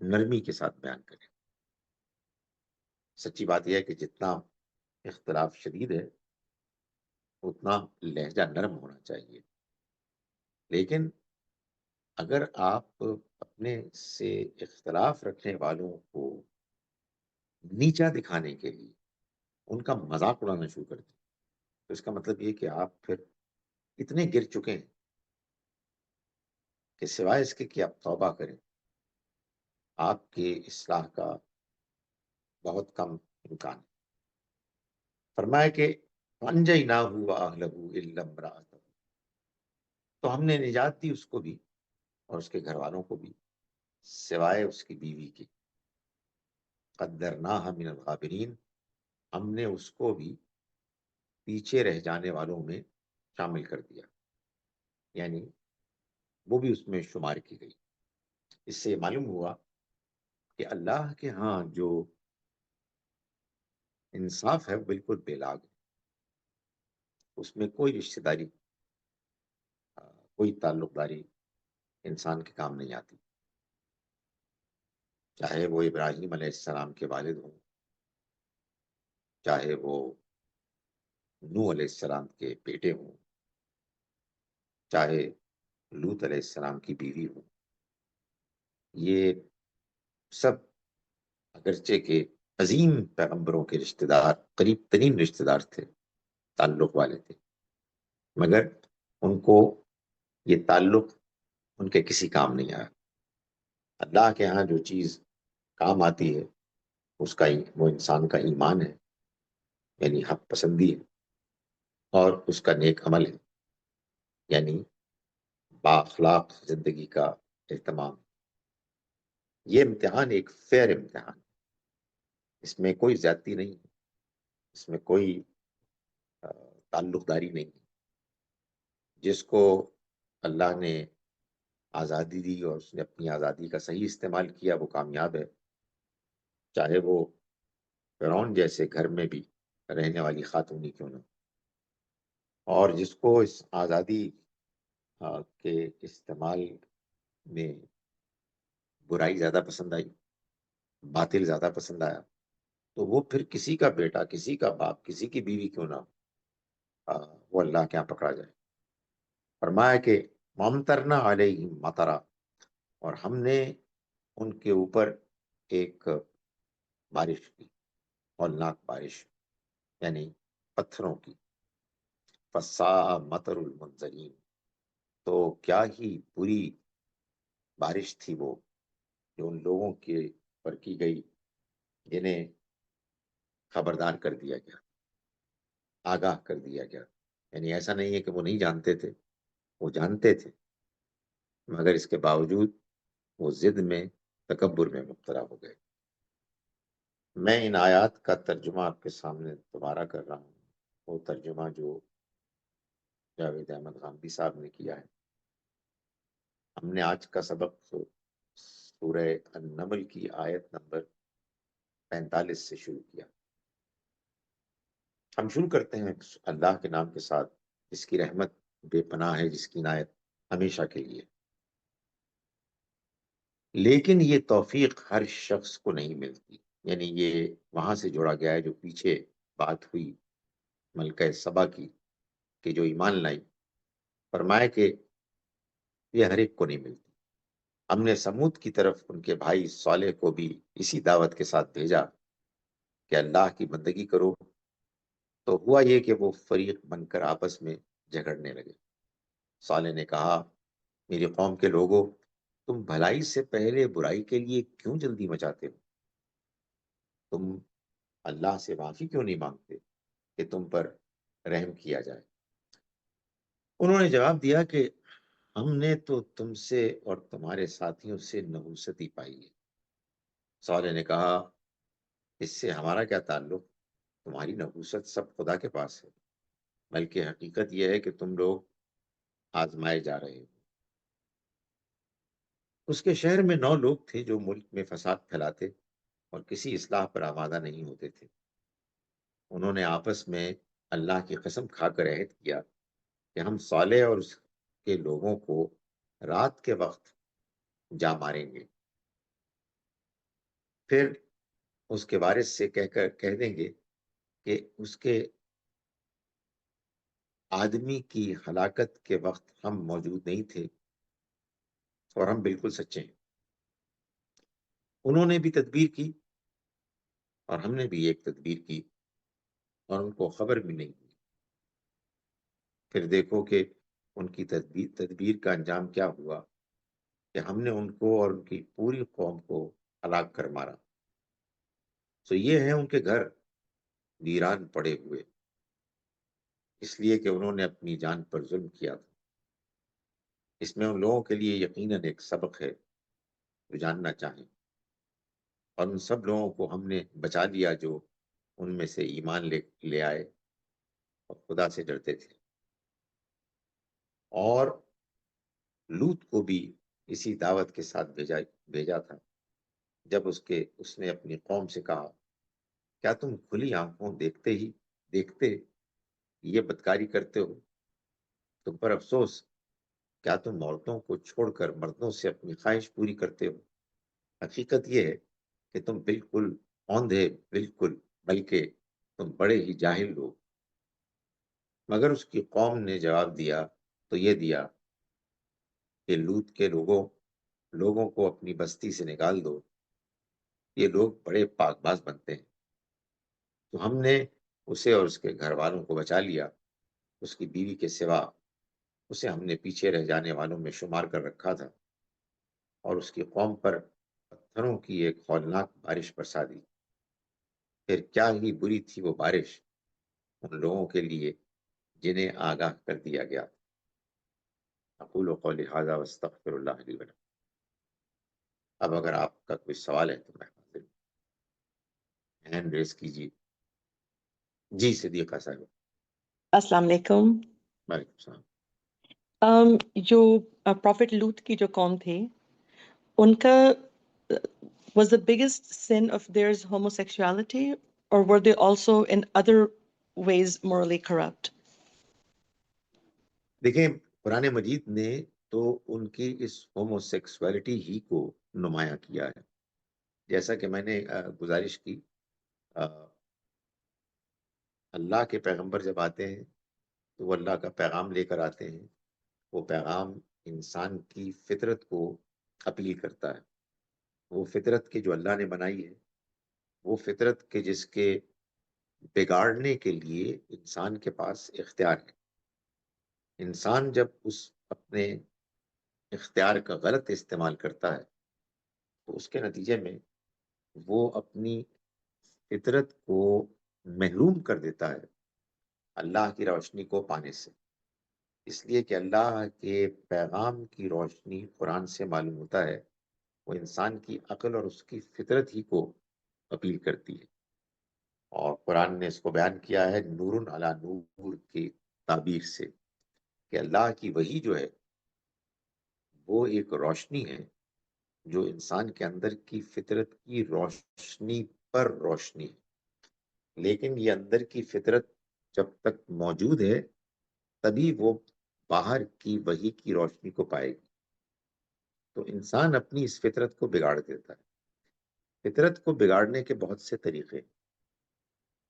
نرمی کے ساتھ بیان کریں۔ سچی بات یہ ہے کہ جتنا اختلاف شدید ہے اتنا لہجہ نرم ہونا چاہیے، لیکن اگر آپ اپنے سے اختلاف رکھنے والوں کو نیچا دکھانے کے لیے ان کا مذاق اڑانا شروع کر دیں، تو اس کا مطلب یہ کہ آپ پھر اتنے گر چکے ہیں کہ سوائے اس کے کہ آپ توبہ کریں، آپ کے اصلاح کا بہت کم امکان ہے۔ فرمایا کہ فَأَنجَيْنَاهُ وَأَهْلَهُ إِلَّا امْرَأَتَهُ، تو ہم نے نجات دی اس کو بھی اور اس کے گھر والوں کو بھی، سوائے اس کی بیوی کے۔ قَدَّرْنَاهَا مِنَ الْغَابِرِينَ، ہم نے اس کو بھی پیچھے رہ جانے والوں میں شامل کر دیا، یعنی وہ بھی اس میں شمار کی گئی۔ اس سے معلوم ہوا کہ اللہ کے ہاں جو انصاف ہے وہ بالکل بے لاگ ہے، اس میں کوئی رشتہ داری، کوئی تعلق داری انسان کے کام نہیں آتی، چاہے وہ ابراہیم علیہ السلام کے والد ہوں، چاہے وہ نوح علیہ السلام کے بیٹے ہوں، چاہے لوط علیہ السلام کی بیوی ہوں، یہ سب اگرچہ کہ عظیم پیغمبروں کے رشتہ دار، قریب ترین رشتہ دار تھے، تعلق والے تھے، مگر ان کو یہ تعلق ان کے کسی کام نہیں آیا۔ اللہ کے ہاں جو چیز کام آتی ہے اس کا وہ انسان کا ایمان ہے، یعنی حق پسندی ہے، اور اس کا نیک عمل ہے، یعنی بااخلاق زندگی کا اہتمام۔ یہ امتحان ایک فیئر امتحان ہے، اس میں کوئی زیادتی نہیں ہے، اس میں کوئی تعلق داری نہیں ہے۔ جس کو اللہ نے آزادی دی اور اس نے اپنی آزادی کا صحیح استعمال کیا وہ کامیاب ہے، چاہے وہ فرعون جیسے گھر میں بھی رہنے والی خاتون ہی کیوں نہ ہو۔ اور جس کو اس آزادی کے استعمال میں برائی زیادہ پسند آئی، باطل زیادہ پسند آیا، تو وہ پھر کسی کا بیٹا، کسی کا باپ، کسی کی بیوی کیوں نہ ہو، وہ اللہ کے یہاں پکڑا جائے۔ فرمایا کہ مَمْطَرْنَا عَلَيْهِمْ مَطَرًا، اور ہم نے ان کے اوپر ایک بارش کی، ہولناک بارش، یعنی پتھروں کی۔ فَسَاءَ مَطَرُ الْمُنذَرِينَ، تو کیا ہی بری بارش تھی وہ جو ان لوگوں کے پر کی گئی جنہیں خبردار کر دیا گیا، آگاہ کر دیا گیا۔ یعنی ایسا نہیں ہے کہ وہ نہیں جانتے تھے، وہ جانتے تھے، مگر اس کے باوجود وہ ضد میں، تکبر میں مبتلا ہو گئے۔ میں ان آیات کا ترجمہ آپ کے سامنے دوبارہ کر رہا ہوں، وہ ترجمہ جو جاوید احمد غامدی صاحب نے کیا ہے۔ ہم نے آج کا سبق سورہ النمل کی آیت نمبر 45 سے شروع کیا۔ ہم شروع کرتے ہیں اللہ کے نام کے ساتھ، جس کی رحمت بے پناہ ہے، جس کی عنایت ہمیشہ کے لیے۔ لیکن یہ توفیق ہر شخص کو نہیں ملتی، یعنی یہ وہاں سے جوڑا گیا ہے جو پیچھے بات ہوئی ملکہ سبا کی، کہ جو ایمان لائی۔ فرمایا کہ یہ ہر ایک کو نہیں ملتی۔ ہم نے سمود کی طرف ان کے بھائی صالح کو بھی اسی دعوت کے ساتھ بھیجا کہ اللہ کی بندگی کرو، تو ہوا یہ کہ وہ فریق بن کر آپس میں جھگڑنے لگے۔ صالح نے کہا، میری قوم کے لوگوں، تم بھلائی سے پہلے برائی کے لیے کیوں جلدی مچاتے ہو؟ تم اللہ سے معافی کیوں نہیں مانگتے کہ تم پر رحم کیا جائے؟ انہوں نے جواب دیا کہ ہم نے تو تم سے اور تمہارے ساتھیوں سے نحوستی پائی ہے۔ صالح نے کہا، اس سے ہمارا کیا تعلق؟ تمہاری نحوست سب خدا کے پاس ہے، بلکہ حقیقت یہ ہے کہ تم لوگ آزمائے جا رہے ہو۔ اس کے شہر میں 9 لوگ تھے جو ملک میں فساد پھیلاتے اور کسی اصلاح پر آمادہ نہیں ہوتے تھے۔ انہوں نے آپس میں اللہ کی قسم کھا کر عہد کیا کہ ہم صالح اور اس کے لوگوں کو رات کے وقت جا ماریں گے، پھر اس کے وارث سے کہہ دیں گے کہ اس کے آدمی کی ہلاکت کے وقت ہم موجود نہیں تھے، اور ہم بالکل سچے ہیں. انہوں نے بھی تدبیر کی اور ہم نے بھی ایک تدبیر کی اور ان کو خبر بھی نہیں ہوئی. پھر دیکھو کہ ان کی تدبیر کا انجام کیا ہوا کہ ہم نے ان کو اور ان کی پوری قوم کو ہلاک کر مارا. تو یہ ہیں ان کے گھر ویران پڑے ہوئے، اس لیے کہ انہوں نے اپنی جان پر ظلم کیا تھا. اس میں ان لوگوں کے لیے یقیناً ایک سبق ہے جو جاننا چاہیں، اور ان سب لوگوں کو ہم نے بچا لیا جو ان میں سے ایمان لے آئے اور خدا سے ڈرتے تھے. اور لوط کو بھی اسی دعوت کے ساتھ بھیجا تھا جب اس نے اپنی قوم سے کہا، کیا تم کھلی آنکھوں دیکھتے یہ بدکاری کرتے ہو؟ تم پر افسوس، کیا تم عورتوں کو چھوڑ کر مردوں سے اپنی خواہش پوری کرتے ہو؟ حقیقت یہ ہے کہ تم بالکل اوندھے، بالکل، بلکہ تم بڑے ہی جاہل لوگ. مگر اس کی قوم نے جواب دیا تو یہ دیا کہ لوط کے لوگوں کو اپنی بستی سے نکال دو، یہ لوگ بڑے پاک باز بنتے ہیں. تو ہم نے اسے اور اس کے گھر والوں کو بچا لیا. اس کی بیوی کے سوا اسے ہم نے پیچھے رہ جانے والوں میں شمار کر رکھا تھا، اور اس کی قوم پر پتھروں کی ایک ہولناک بارش برسا دی. پھر کیا ہی بری تھی وہ بارش ان لوگوں کے لیے جنہیں آگاہ کر دیا گیا. اقول قولی ھذا واستغفر اللہ لی ولکم. اب اگر آپ کا کوئی سوال ہے تو میں حاضر ہوں. ہینڈ ریز کیجیے. جی صدیقہ صاحب. السلام علیکم. وعلیکم السلام. جو پروفٹ لوط کی جو قوم تھی، ان کا was the biggest sin of theirs homosexuality, or were they also in other ways morally corrupt? دیکھیں، قرآن مجید نے تو ان کی اس ہوموسیکسوالٹی ہی کو نمایاں کیا ہے. جیسا کہ میں نے گزارش کی، اللہ کے پیغمبر جب آتے ہیں تو وہ اللہ کا پیغام لے کر آتے ہیں. وہ پیغام انسان کی فطرت کو اپیل کرتا ہے. وہ فطرت کے جو اللہ نے بنائی ہے، وہ فطرت کے جس کے بگاڑنے کے لیے انسان کے پاس اختیار ہے. انسان جب اس اپنے اختیار کا غلط استعمال کرتا ہے تو اس کے نتیجے میں وہ اپنی فطرت کو محروم کر دیتا ہے اللہ کی روشنی کو پانے سے. اس لیے کہ اللہ کے پیغام کی روشنی قرآن سے معلوم ہوتا ہے، وہ انسان کی عقل اور اس کی فطرت ہی کو اپیل کرتی ہے. اور قرآن نے اس کو بیان کیا ہے نور علی نور کی تعبیر سے، کہ اللہ کی وحی جو ہے وہ ایک روشنی ہے جو انسان کے اندر کی فطرت کی روشنی پر روشنی ہے. لیکن یہ اندر کی فطرت جب تک موجود ہے تبھی وہ باہر کی وحی کی روشنی کو پائے گی. تو انسان اپنی اس فطرت کو بگاڑ دیتا ہے. فطرت کو بگاڑنے کے بہت سے طریقے،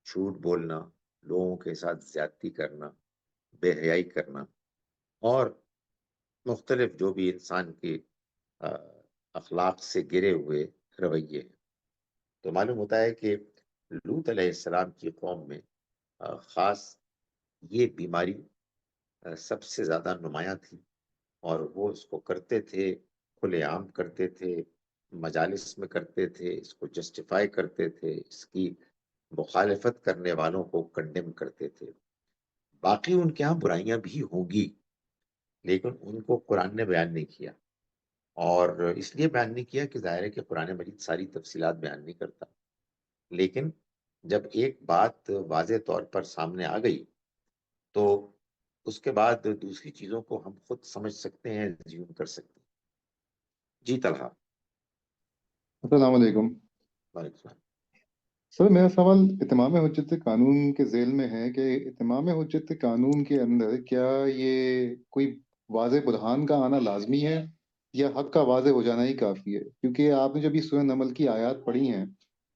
جھوٹ بولنا، لوگوں کے ساتھ زیادتی کرنا، بے حیائی کرنا، اور مختلف جو بھی انسان کے اخلاق سے گرے ہوئے رویے ہیں. تو معلوم ہوتا ہے کہ لوط علیہ السلام کی قوم میں خاص یہ بیماری سب سے زیادہ نمایاں تھی، اور وہ اس کو کرتے تھے، کھلے عام کرتے تھے، مجالس میں کرتے تھے، اس کو جسٹیفائی کرتے تھے، اس کی مخالفت کرنے والوں کو کنڈیم کرتے تھے. باقی ان کے ہاں برائیاں بھی ہوں گی، لیکن ان کو قرآن نے بیان نہیں کیا. اور اس لیے بیان نہیں کیا کہ ظاہر ہے کہ قرآن مجید ساری تفصیلات بیان نہیں کرتا. لیکن جب ایک بات واضح طور پر سامنے آ گئی تو اس کے بعد دوسری چیزوں کو ہم خود سمجھ سکتے ہیں، زیوم کر سکتے ہیں. جی طلحہ. السلام علیکم. وعلیکم السلام. سر، میرا سوال اتمام حجت قانون کے ذیل میں ہے کہ اتمام حجت قانون کے اندر کیا یہ کوئی واضح برہان کا آنا لازمی ہے یا حق کا واضح ہو جانا ہی کافی ہے؟ کیونکہ آپ نے جب یہ سورہ نمل کی آیات پڑھی ہیں،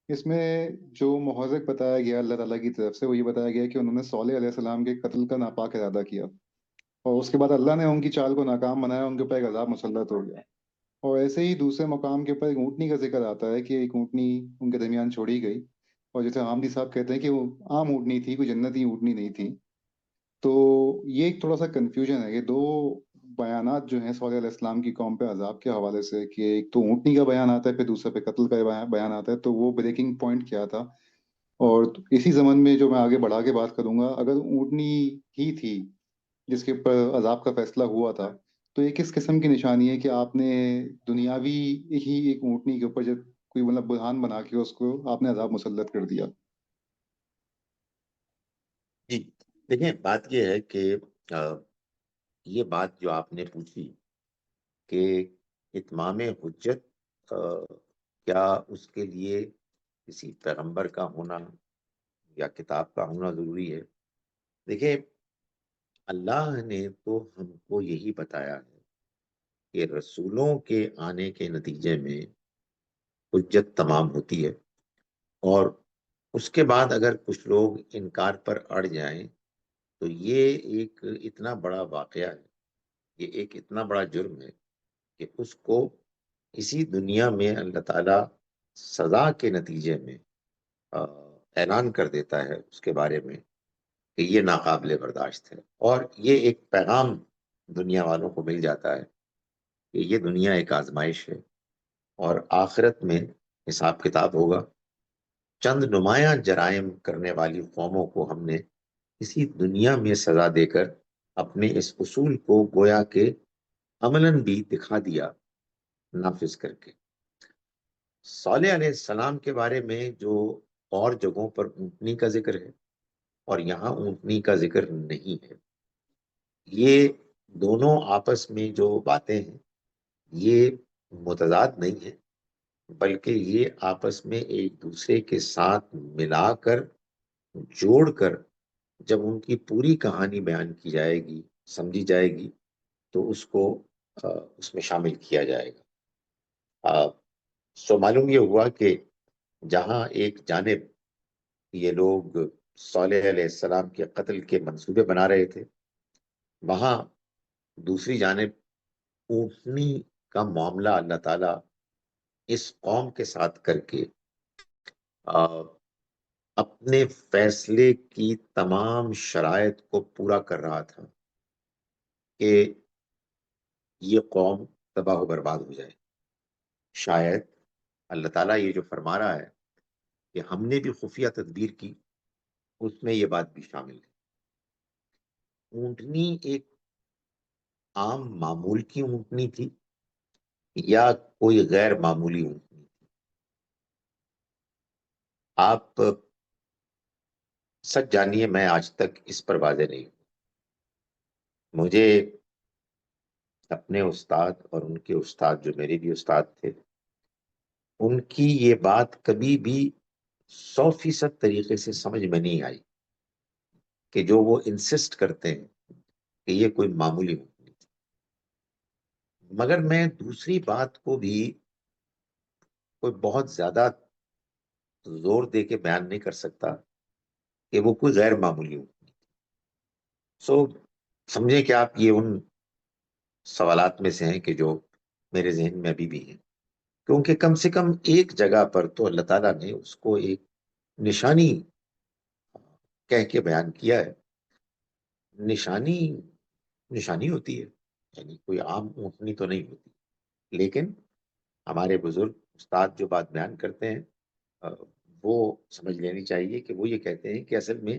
اس میں جو محرک بتایا گیا اللہ تعالیٰ کی طرف سے، وہ یہ بتایا گیا کہ انہوں نے صالح علیہ السلام کے قتل کا ناپاک ارادہ کیا، اور اس کے بعد اللہ نے ان کی چال کو ناکام بنایا، ان کے اوپر ایک عذاب مسلط ہو گیا. اور ایسے ہی دوسرے مقام کے اوپر ایک اونٹنی کا ذکر آتا ہے کہ ایک اونٹنی ان کے درمیان چھوڑی گئی، اور جیسے حامدی صاحب کہتے ہیں کہ وہ عام اونٹنی تھی، کوئی جنتی اونٹنی نہیں تھی. تو یہ ایک تھوڑا سا کنفیوژن ہے کہ دو بیانات جو ہیں صالح علیہ السلام کی قوم پہ عذاب کے حوالے سے، کہ ایک تو اونٹنی کا بیان آتا ہے، پھر دوسرے پہ قتل کا بیان آتا ہے. تو وہ بریکنگ پوائنٹ کیا تھا؟ اور اسی زمن میں جو میں آگے بڑھا کے بات کروں گا، اگر اونٹنی ہی تھی جس کے اوپر عذاب کا فیصلہ ہوا تھا، تو یہ کس قسم کی نشانی ہے کہ آپ نے دنیاوی ہی ایک اونٹنی کے اوپر جب کوئی مطلب برہان بنا کے اس کو آپ نے عذاب مسلط کر دیا؟ جی دیکھیں، بات یہ ہے کہ یہ بات جو آپ نے پوچھی کہ اتمام حجت کیا اس کے لیے کسی پیغمبر کا ہونا یا کتاب کا ہونا ضروری ہے؟ دیکھیں، اللہ نے تو ہم کو یہی بتایا ہے کہ رسولوں کے آنے کے نتیجے میں حجت تمام ہوتی ہے، اور اس کے بعد اگر کچھ لوگ انکار پر اڑ جائیں تو یہ ایک اتنا بڑا واقعہ ہے، یہ ایک اتنا بڑا جرم ہے کہ اس کو اسی دنیا میں اللہ تعالیٰ سزا کے نتیجے میں اعلان کر دیتا ہے اس کے بارے میں کہ یہ ناقابل برداشت ہے. اور یہ ایک پیغام دنیا والوں کو مل جاتا ہے کہ یہ دنیا ایک آزمائش ہے، اور آخرت میں حساب کتاب ہوگا. چند نمایاں جرائم کرنے والی قوموں کو ہم نے اسی دنیا میں سزا دے کر اپنے اس اصول کو گویا کہ عملاً بھی دکھا دیا، نافذ کر کے. صالح علیہ السلام کے بارے میں جو اور جگہوں پر اونٹنی کا ذکر ہے اور یہاں اونٹنی کا ذکر نہیں ہے، یہ دونوں آپس میں جو باتیں ہیں یہ متضاد نہیں ہے، بلکہ یہ آپس میں ایک دوسرے کے ساتھ ملا کر، جوڑ کر جب ان کی پوری کہانی بیان کی جائے گی، سمجھی جائے گی، تو اس کو اس میں شامل کیا جائے گا. سو معلوم یہ ہوا کہ جہاں ایک جانب یہ لوگ صالح علیہ السلام کے قتل کے منصوبے بنا رہے تھے، وہاں دوسری جانب اونٹنی کا معاملہ اللہ تعالیٰ اس قوم کے ساتھ کر کے اپنے فیصلے کی تمام شرائط کو پورا کر رہا تھا کہ یہ قوم تباہ و برباد ہو جائے. شاید اللہ تعالیٰ یہ جو فرما رہا ہے کہ ہم نے بھی خفیہ تدبیر کی، اس میں یہ بات بھی شامل ہے. اونٹنی ایک عام معمول کی اونٹنی تھی یا کوئی غیر معمولی اونٹنی تھی؟ آپ سچ جانیے، میں آج تک اس پر واضح نہیں ہوں. مجھے اپنے استاد اور ان کے استاد جو میرے بھی استاد تھے، ان کی یہ بات کبھی بھی 100% طریقے سے سمجھ میں نہیں آئی کہ جو وہ انسسٹ کرتے ہیں کہ یہ کوئی معمولی اونٹنی تھی. مگر میں دوسری بات کو بھی کوئی بہت زیادہ زور دے کے بیان نہیں کر سکتا کہ وہ کوئی غیر معمولی اونٹنی تھی. سو سمجھیں کہ آپ یہ ان سوالات میں سے ہیں کہ جو میرے ذہن میں ابھی بھی ہیں، کیونکہ کم سے کم ایک جگہ پر تو اللہ تعالیٰ نے اس کو ایک نشانی کہہ کے بیان کیا ہے. نشانی نشانی ہوتی ہے، یعنی کوئی عام اونٹنی تو نہیں ہوتی. لیکن ہمارے بزرگ استاد جو بات بیان کرتے ہیں وہ سمجھ لینی چاہیے کہ وہ یہ کہتے ہیں کہ اصل میں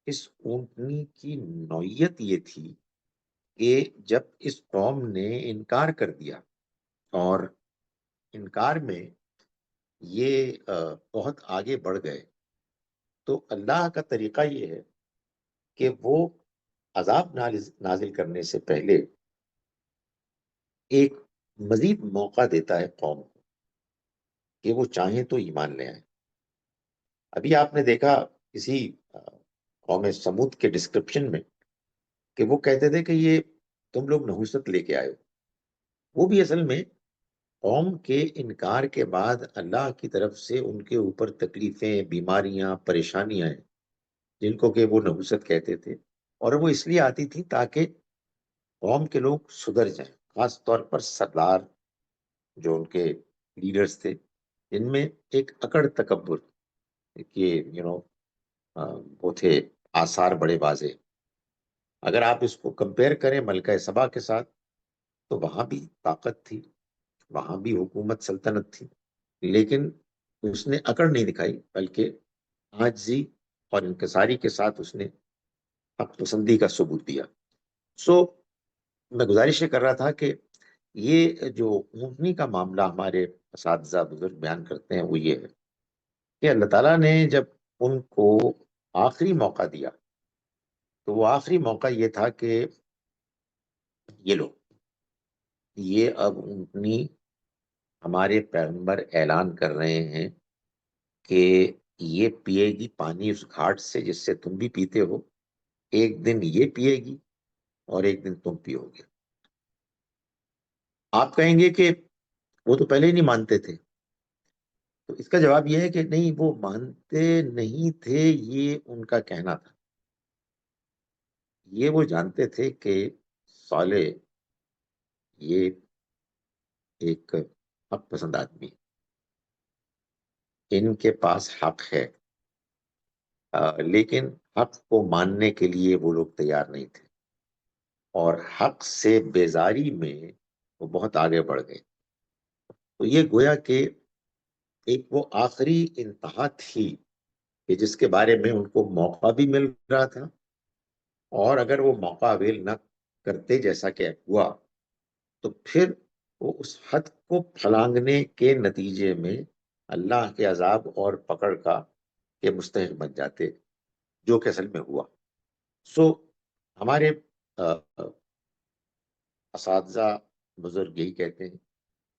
اس اونٹنی کی نوعیت یہ تھی کہ جب اس قوم نے انکار کر دیا، اور انکار میں یہ بہت آگے بڑھ گئے، تو اللہ کا طریقہ یہ ہے کہ وہ عذاب نازل کرنے سے پہلے ایک مزید موقع دیتا ہے قوم کو کہ وہ چاہیں تو ایمان لے آئیں. ابھی آپ نے دیکھا کسی قوم سمود کے ڈسکرپشن میں کہ وہ کہتے تھے کہ یہ تم لوگ نحوست لے کے آئے ہو. وہ بھی اصل میں قوم کے انکار کے بعد اللہ کی طرف سے ان کے اوپر تکلیفیں، بیماریاں، پریشانیاں ہیں جن کو کہ وہ نحوست کہتے تھے، اور وہ اس لیے آتی تھی تاکہ قوم کے لوگ سدھر جائیں، خاص طور پر سردار جو ان کے لیڈرز تھے، جن میں ایک اکڑ تکبر کہ وہ تھے آثار بڑے واضح. اگر آپ اس کو کمپیئر کریں ملکہ سبا کے ساتھ تو وہاں بھی طاقت تھی، وہاں بھی حکومت سلطنت تھی، لیکن اس نے اکڑ نہیں دکھائی، بلکہ عاجزی اور انکساری کے ساتھ اس نے حق پسندی کا ثبوت دیا. میں گزارش یہ کر رہا تھا کہ یہ جو اونٹنی کا معاملہ ہمارے اساتذہ بزرگ بیان کرتے ہیں وہ یہ ہے کہ اللہ تعالیٰ نے جب ان کو آخری موقع دیا تو وہ آخری موقع یہ تھا کہ یہ لو، یہ اب اونٹنی ہمارے پیغمبر اعلان کر رہے ہیں کہ یہ پیے گی پانی اس گھاٹ سے جس سے تم بھی پیتے ہو، ایک دن یہ پیے گی اور ایک دن تم پیو گے. آپ کہیں گے کہ وہ تو پہلے ہی نہیں مانتے تھے، تو اس کا جواب یہ ہے کہ نہیں، وہ مانتے نہیں تھے، یہ ان کا کہنا تھا. یہ وہ جانتے تھے کہ صالح یہ ایک حق پسند آدمی ہے، ان کے پاس حق ہے، لیکن حق کو ماننے کے لیے وہ لوگ تیار نہیں تھے، اور حق سے بیزاری میں وہ بہت آگے بڑھ گئے. تو یہ گویا کہ ایک وہ آخری انتہا تھی کہ جس کے بارے میں ان کو موقع بھی مل رہا تھا، اور اگر وہ موقع اویل نہ کرتے جیسا کہ ہوا تو پھر وہ اس حد کو پھلانگنے کے نتیجے میں اللہ کے عذاب اور پکڑ کا کے مستحق بن جاتے، جو کہ اصل میں ہوا. ہمارے اساتذہ بزرگ یہی کہتے ہیں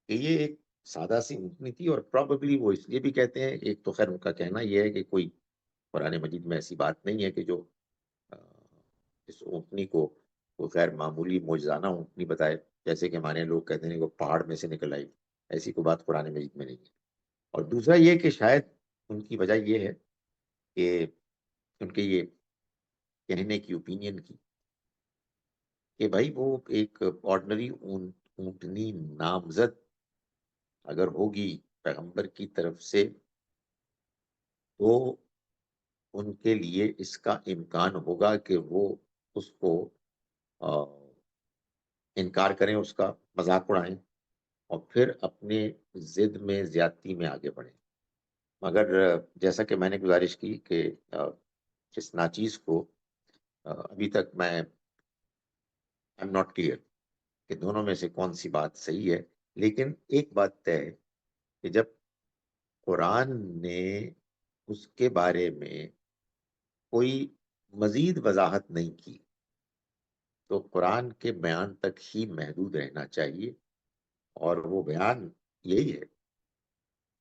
کہ یہ ایک سادہ سی اونٹنی تھی، اور پروبیبلی وہ اس لیے بھی کہتے ہیں، ایک تو خیر ان کا کہنا یہ ہے کہ کوئی قرآن مجید میں ایسی بات نہیں ہے کہ جو اس اونٹنی کو کوئی غیر معمولی معجزانہ اونٹنی بتائے، جیسے کہ ہمارے لوگ کہتے ہیں کہ وہ پہاڑ میں سے نکل آئی. ایسی کوئی بات قرآن مجید میں نہیں ہے. اور دوسرا یہ کہ شاید ان کی وجہ یہ ہے کہ ان کے یہ کہنے کی اوپینین کی کہ بھائی وہ ایک آرڈنری اونٹنی نامزد اگر ہوگی پیغمبر کی طرف سے تو ان کے لیے اس کا امکان ہوگا کہ وہ اس کو انکار کریں، اس کا مذاق اڑائیں، اور پھر اپنے ضد میں زیادتی میں آگے بڑھیں. مگر جیسا کہ میں نے گزارش کی کہ اس ناچیز کو ابھی تک میں ایم ناٹ کلیئر کہ دونوں میں سے کون سی بات صحیح ہے، لیکن ایک بات طے ہے کہ جب قرآن نے اس کے بارے میں کوئی مزید وضاحت نہیں کی تو قرآن کے بیان تک ہی محدود رہنا چاہیے. اور وہ بیان یہی ہے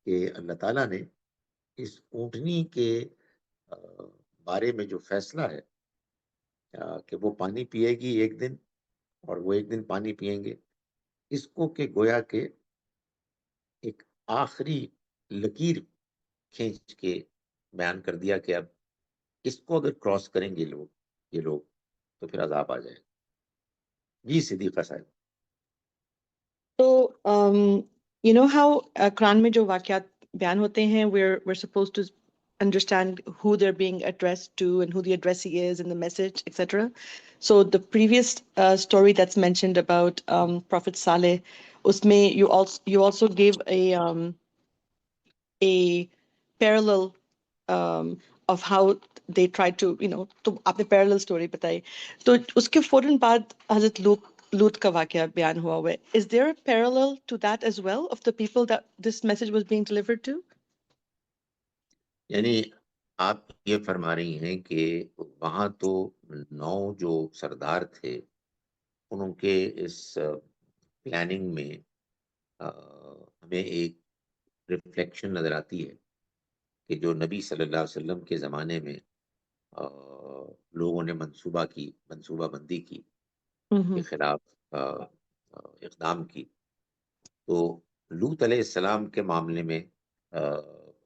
کہ اللہ تعالیٰ نے اس اونٹنی کے بارے میں جو فیصلہ ہے کہ وہ پانی پیے گی ایک دن اور وہ ایک دن پانی پیئیں گے، اس کو کہ گویا کہ ایک آخری لکیر کھینچ کے بیان کر دیا کہ اب اس کو اگر کراس کریں گے یہ لوگ تو پھر عذاب آ جائے. جی صدیقہ صاحب. تو how قرآن میں جو واقعات بیان ہوتے ہیں we're supposed to understand who they're being addressed to and who the addressee is and the message, etc. So the previous story that's mentioned about Prophet Saleh, usme you also gave a parallel of how they tried to تو آپ نے parallel story بتائی، تو اس کے فوراً بعد حضرت لوط کا واقعہ بیان ہوا ہے. Is there a parallel to that as well of the people that this message was being delivered to? یعنی آپ یہ فرما رہی ہیں کہ وہاں تو 9 جو سردار تھے ان کے اس پلاننگ میں ہمیں ایک ریفلیکشن نظر آتی ہے کہ جو نبی صلی اللہ علیہ وسلم کے زمانے میں لوگوں نے منصوبہ بندی کی کے خلاف اقدام کی، تو لوط علیہ السلام کے معاملے میں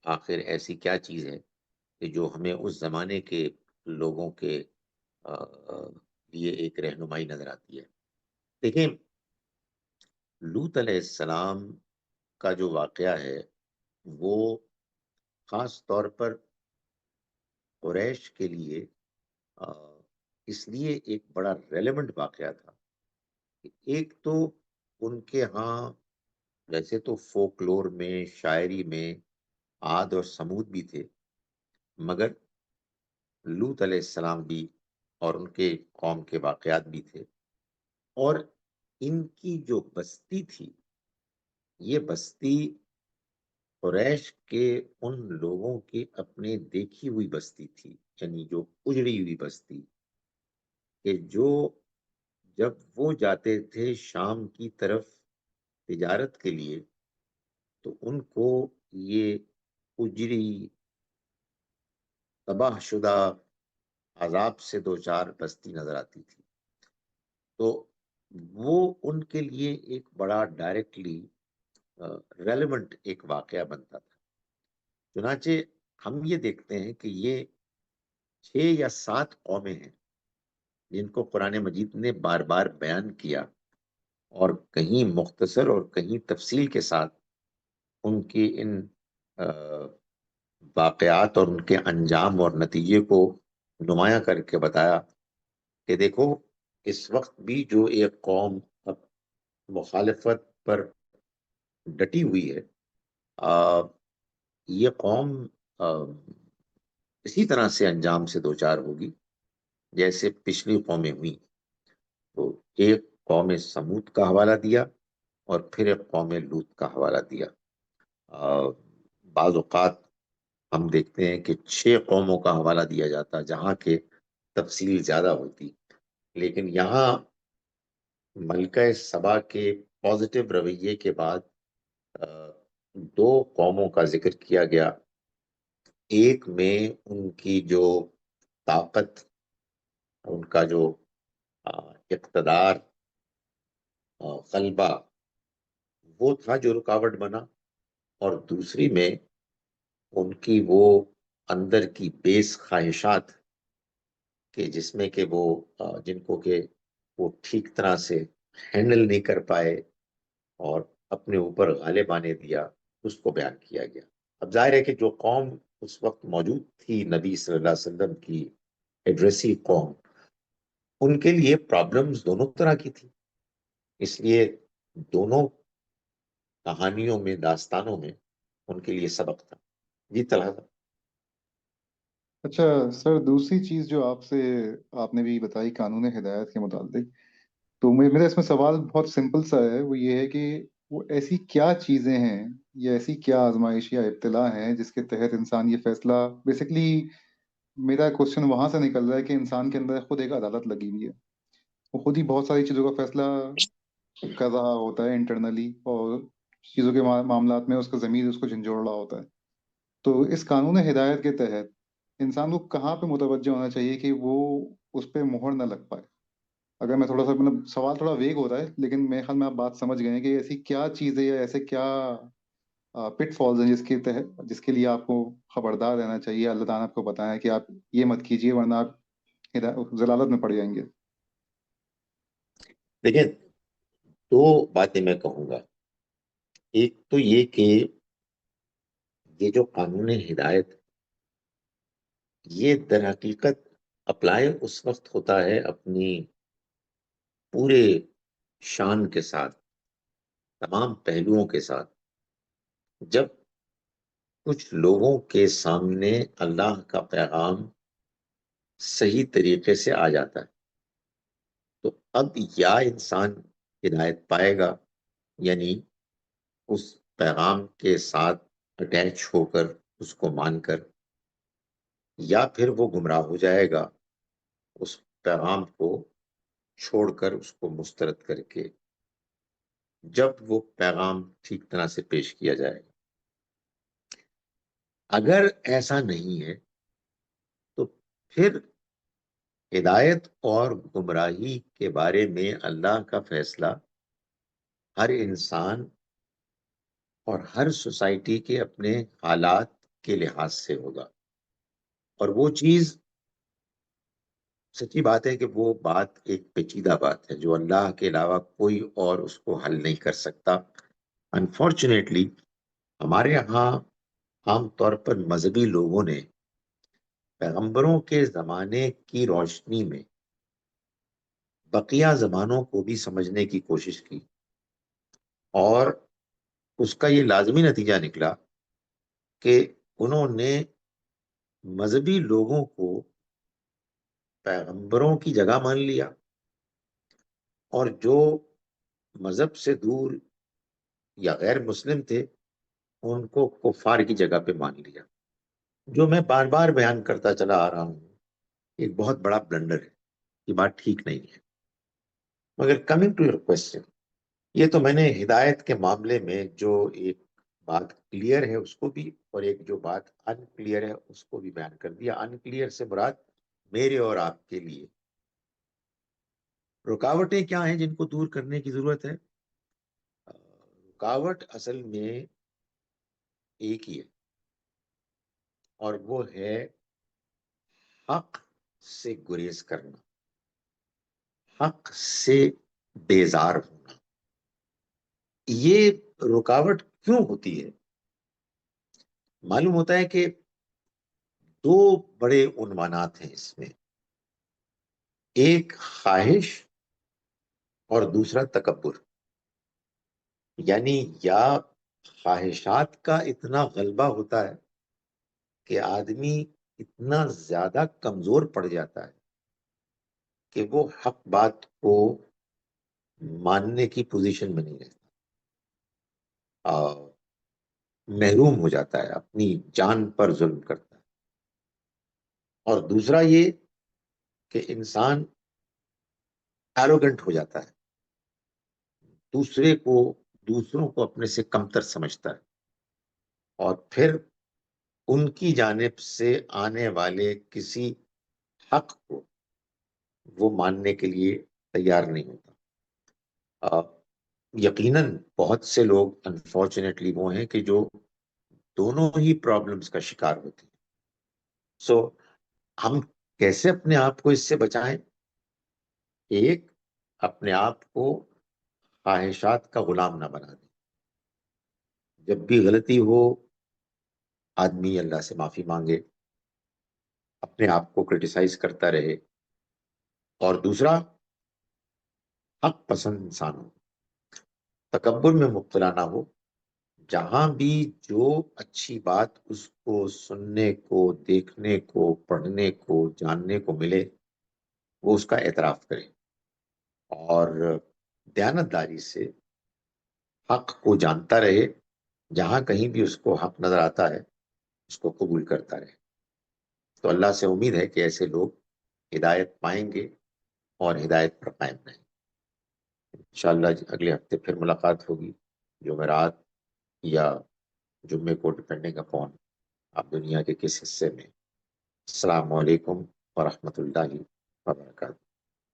آخر ایسی کیا چیز ہے کہ جو ہمیں اس زمانے کے لوگوں کے لیے ایک رہنمائی نظر آتی ہے. دیکھیں، لوط علیہ السلام کا جو واقعہ ہے وہ خاص طور پر قریش کے لیے اس لیے ایک بڑا ریلیونٹ واقعہ تھا کہ ایک تو ان کے ہاں ویسے تو فولکلور میں، شاعری میں عاد اور سمود بھی تھے، مگر لوط علیہ السلام بھی اور ان کے قوم کے واقعات بھی تھے، اور ان کی جو بستی تھی یہ بستی قریش کے ان لوگوں کی اپنے دیکھی ہوئی بستی تھی، یعنی جو اجڑی ہوئی بستی، کہ جو جب وہ جاتے تھے شام کی طرف تجارت کے لیے تو ان کو یہ اجڑی تباہ شدہ عذاب سے دو چار بستی نظر آتی تھی، تو وہ ان کے لیے ایک بڑا ڈائریکٹلی ریلیونٹ ایک واقعہ بنتا تھا۔ چنانچہ ہم یہ دیکھتے ہیں کہ یہ 6 یا 7 قومیں ہیں جن کو قرآن مجید نے بار بار بیان کیا، اور کہیں مختصر اور کہیں تفصیل کے ساتھ ان کی ان واقعات اور ان کے انجام اور نتیجے کو نمایاں کر کے بتایا کہ دیکھو اس وقت بھی جو ایک قوم اب مخالفت پر ڈٹی ہوئی ہے، یہ قوم اسی طرح سے انجام سے دوچار ہوگی جیسے پچھلی قومیں ہوئی۔ تو ایک قوم سمود کا حوالہ دیا اور پھر ایک قوم لوط کا حوالہ دیا۔ بعض اوقات ہم دیکھتے ہیں کہ 6 قوموں کا حوالہ دیا جاتا جہاں کے تفصیل زیادہ ہوتی، لیکن یہاں ملکہ سبا کے پازیٹیو رویے کے بعد 2 قوموں کا ذکر کیا گیا، ایک میں ان کی جو طاقت، ان کا جو اقتدار، غلبہ وہ تھا جو رکاوٹ بنا، اور دوسری میں ان کی وہ اندر کی بیس خواہشات کہ جس میں کہ وہ جن کو کہ وہ ٹھیک طرح سے ہینڈل نہیں کر پائے اور اپنے اوپر غالب آنے دیا، اس کو بیان کیا گیا۔ اب ظاہر ہے کہ جو قوم اس وقت موجود تھی نبی صلی اللہ علیہ وسلم کی ایڈریسی قوم، ان کے لیے پرابلمز دونوں طرح کی تھی، اس لیے دونوں کہانیوں میں، داستانوں میں ان کے لیے سبق تھا۔ جی طلحہ۔ اچھا سر، دوسری چیز جو آپ نے بھی بتائی قانون ہدایت کے متعلق، تو میرا اس میں سوال بہت سمپل سا ہے، وہ یہ ہے کہ وہ ایسی کیا چیزیں ہیں یا ایسی کیا آزمائش یا ابتلا ہیں جس کے تحت انسان یہ فیصلہ، بیسکلی میرا کوشچن وہاں سے نکل رہا ہے کہ انسان کے اندر خود ایک عدالت لگی ہوئی ہے، وہ خود ہی بہت ساری چیزوں کا فیصلہ کر رہا ہوتا ہے انٹرنلی، اور چیزوں کے معاملات میں اس کا ضمیر اس کو جھنجھوڑ رہا ہوتا ہے۔ تو اس قانون ہدایت کے تحت انسان کو کہاں پہ متوجہ ہونا چاہیے کہ وہ اس پہ مہر نہ لگ پائے؟ اگر میں تھوڑا سا، مطلب سوال تھوڑا ویگ ہو رہا ہے، لیکن میرے خیال میں آپ بات سمجھ گئے ہیں کہ ایسی کیا چیزیں یا ایسے کیا پٹ فالز ہیں جس کے لیے آپ کو خبردار رہنا چاہیے، اللہ تعالیٰ نے آپ کو بتایا کہ آپ یہ مت کیجیے ورنہ آپ ضلالت میں پڑ جائیں گے۔ دیکھیں، 2 باتیں میں کہوں گا۔ ایک تو یہ کہ یہ جو قانون ہدایت یہ در حقیقت اپلائی اس وقت ہوتا ہے اپنی پورے شان کے ساتھ، تمام پہلوؤں کے ساتھ، جب کچھ لوگوں کے سامنے اللہ کا پیغام صحیح طریقے سے آ جاتا ہے، تو اب یا انسان ہدایت پائے گا، یعنی اس پیغام کے ساتھ اٹیچ ہو کر اس کو مان کر، یا پھر وہ گمراہ ہو جائے گا اس پیغام کو چھوڑ کر، اس کو مسترد کر کے، جب وہ پیغام ٹھیک طرح سے پیش کیا جائے گا۔ اگر ایسا نہیں ہے تو پھر ہدایت اور گمراہی کے بارے میں اللہ کا فیصلہ ہر انسان اور ہر سوسائٹی کے اپنے حالات کے لحاظ سے ہوگا، اور وہ چیز سچی بات ہے کہ وہ بات ایک پیچیدہ بات ہے جو اللہ کے علاوہ کوئی اور اس کو حل نہیں کر سکتا، انفارچونیٹلی ہمارے ہاں عام طور پر مذہبی لوگوں نے پیغمبروں کے زمانے کی روشنی میں بقیہ زمانوں کو بھی سمجھنے کی کوشش کی، اور اس کا یہ لازمی نتیجہ نکلا کہ انہوں نے مذہبی لوگوں کو پیغمبروں کی جگہ مان لیا، اور جو مذہب سے دور یا غیر مسلم تھے ان کو کفار کی جگہ پہ مان لیا، جو میں بار بار بیان کرتا چلا آ رہا ہوں ایک بہت بڑا بلنڈر ہے، یہ بات ٹھیک نہیں ہے۔ مگر کمنگ ٹو یور کوشچن، یہ تو میں نے ہدایت کے معاملے میں جو ایک بات کلیئر ہے اس کو بھی، اور ایک جو بات ان کلیئر ہے اس کو بھی بیان کر دیا۔ ان کلیئر سے مراد میرے اور آپ کے لیے رکاوٹیں کیا ہیں جن کو دور کرنے کی ضرورت ہے؟ رکاوٹ اصل میں ایک ہی ہے، اور وہ ہے حق سے گریز کرنا، حق سے بیزار ہونا۔ یہ رکاوٹ کیوں ہوتی ہے؟ معلوم ہوتا ہے کہ دو بڑے عنوانات ہیں اس میں، ایک خواہش اور دوسرا تکبر۔ یعنی یا خواہشات کا اتنا غلبہ ہوتا ہے کہ آدمی اتنا زیادہ کمزور پڑ جاتا ہے کہ وہ حق بات کو ماننے کی پوزیشن میں نہیں رہتا، محروم ہو جاتا ہے، اپنی جان پر ظلم کرتا ہے۔ اور دوسرا یہ کہ انسان ایروگنٹ ہو جاتا ہے، دوسروں کو اپنے سے کمتر سمجھتا ہے، اور پھر ان کی جانب سے آنے والے کسی حق کو وہ ماننے کے لیے تیار نہیں ہوتا۔ یقیناً بہت سے لوگ انفارچونیٹلی وہ ہیں کہ جو دونوں ہی پرابلمز کا شکار ہوتے ہیں۔ سو ہم کیسے اپنے آپ کو اس سے بچائیں؟ ایک، اپنے آپ کو خواہشات کا غلام نہ بنا دیں۔ جب بھی غلطی ہو آدمی اللہ سے معافی مانگے، اپنے آپ کو کرٹیسائز کرتا رہے، اور دوسرا حق پسند انسان ہو، تکبر میں مبتلا نہ ہو، جہاں بھی جو اچھی بات اس کو سننے کو، دیکھنے کو، پڑھنے کو، جاننے کو ملے وہ اس کا اعتراف کرے، اور دیانتداری سے حق کو جانتا رہے، جہاں کہیں بھی اس کو حق نظر آتا ہے اس کو قبول کرتا رہے۔ تو اللہ سے امید ہے کہ ایسے لوگ ہدایت پائیں گے اور ہدایت پر قائم رہیں گے۔ انشاءاللہ اگلے ہفتے پھر ملاقات ہوگی، جمعرات یا جمعے کو، ڈپینڈنگ اپون آپ دنیا کے کس حصے میں۔ السلام علیکم ورحمۃ اللہ وبرکاتہ۔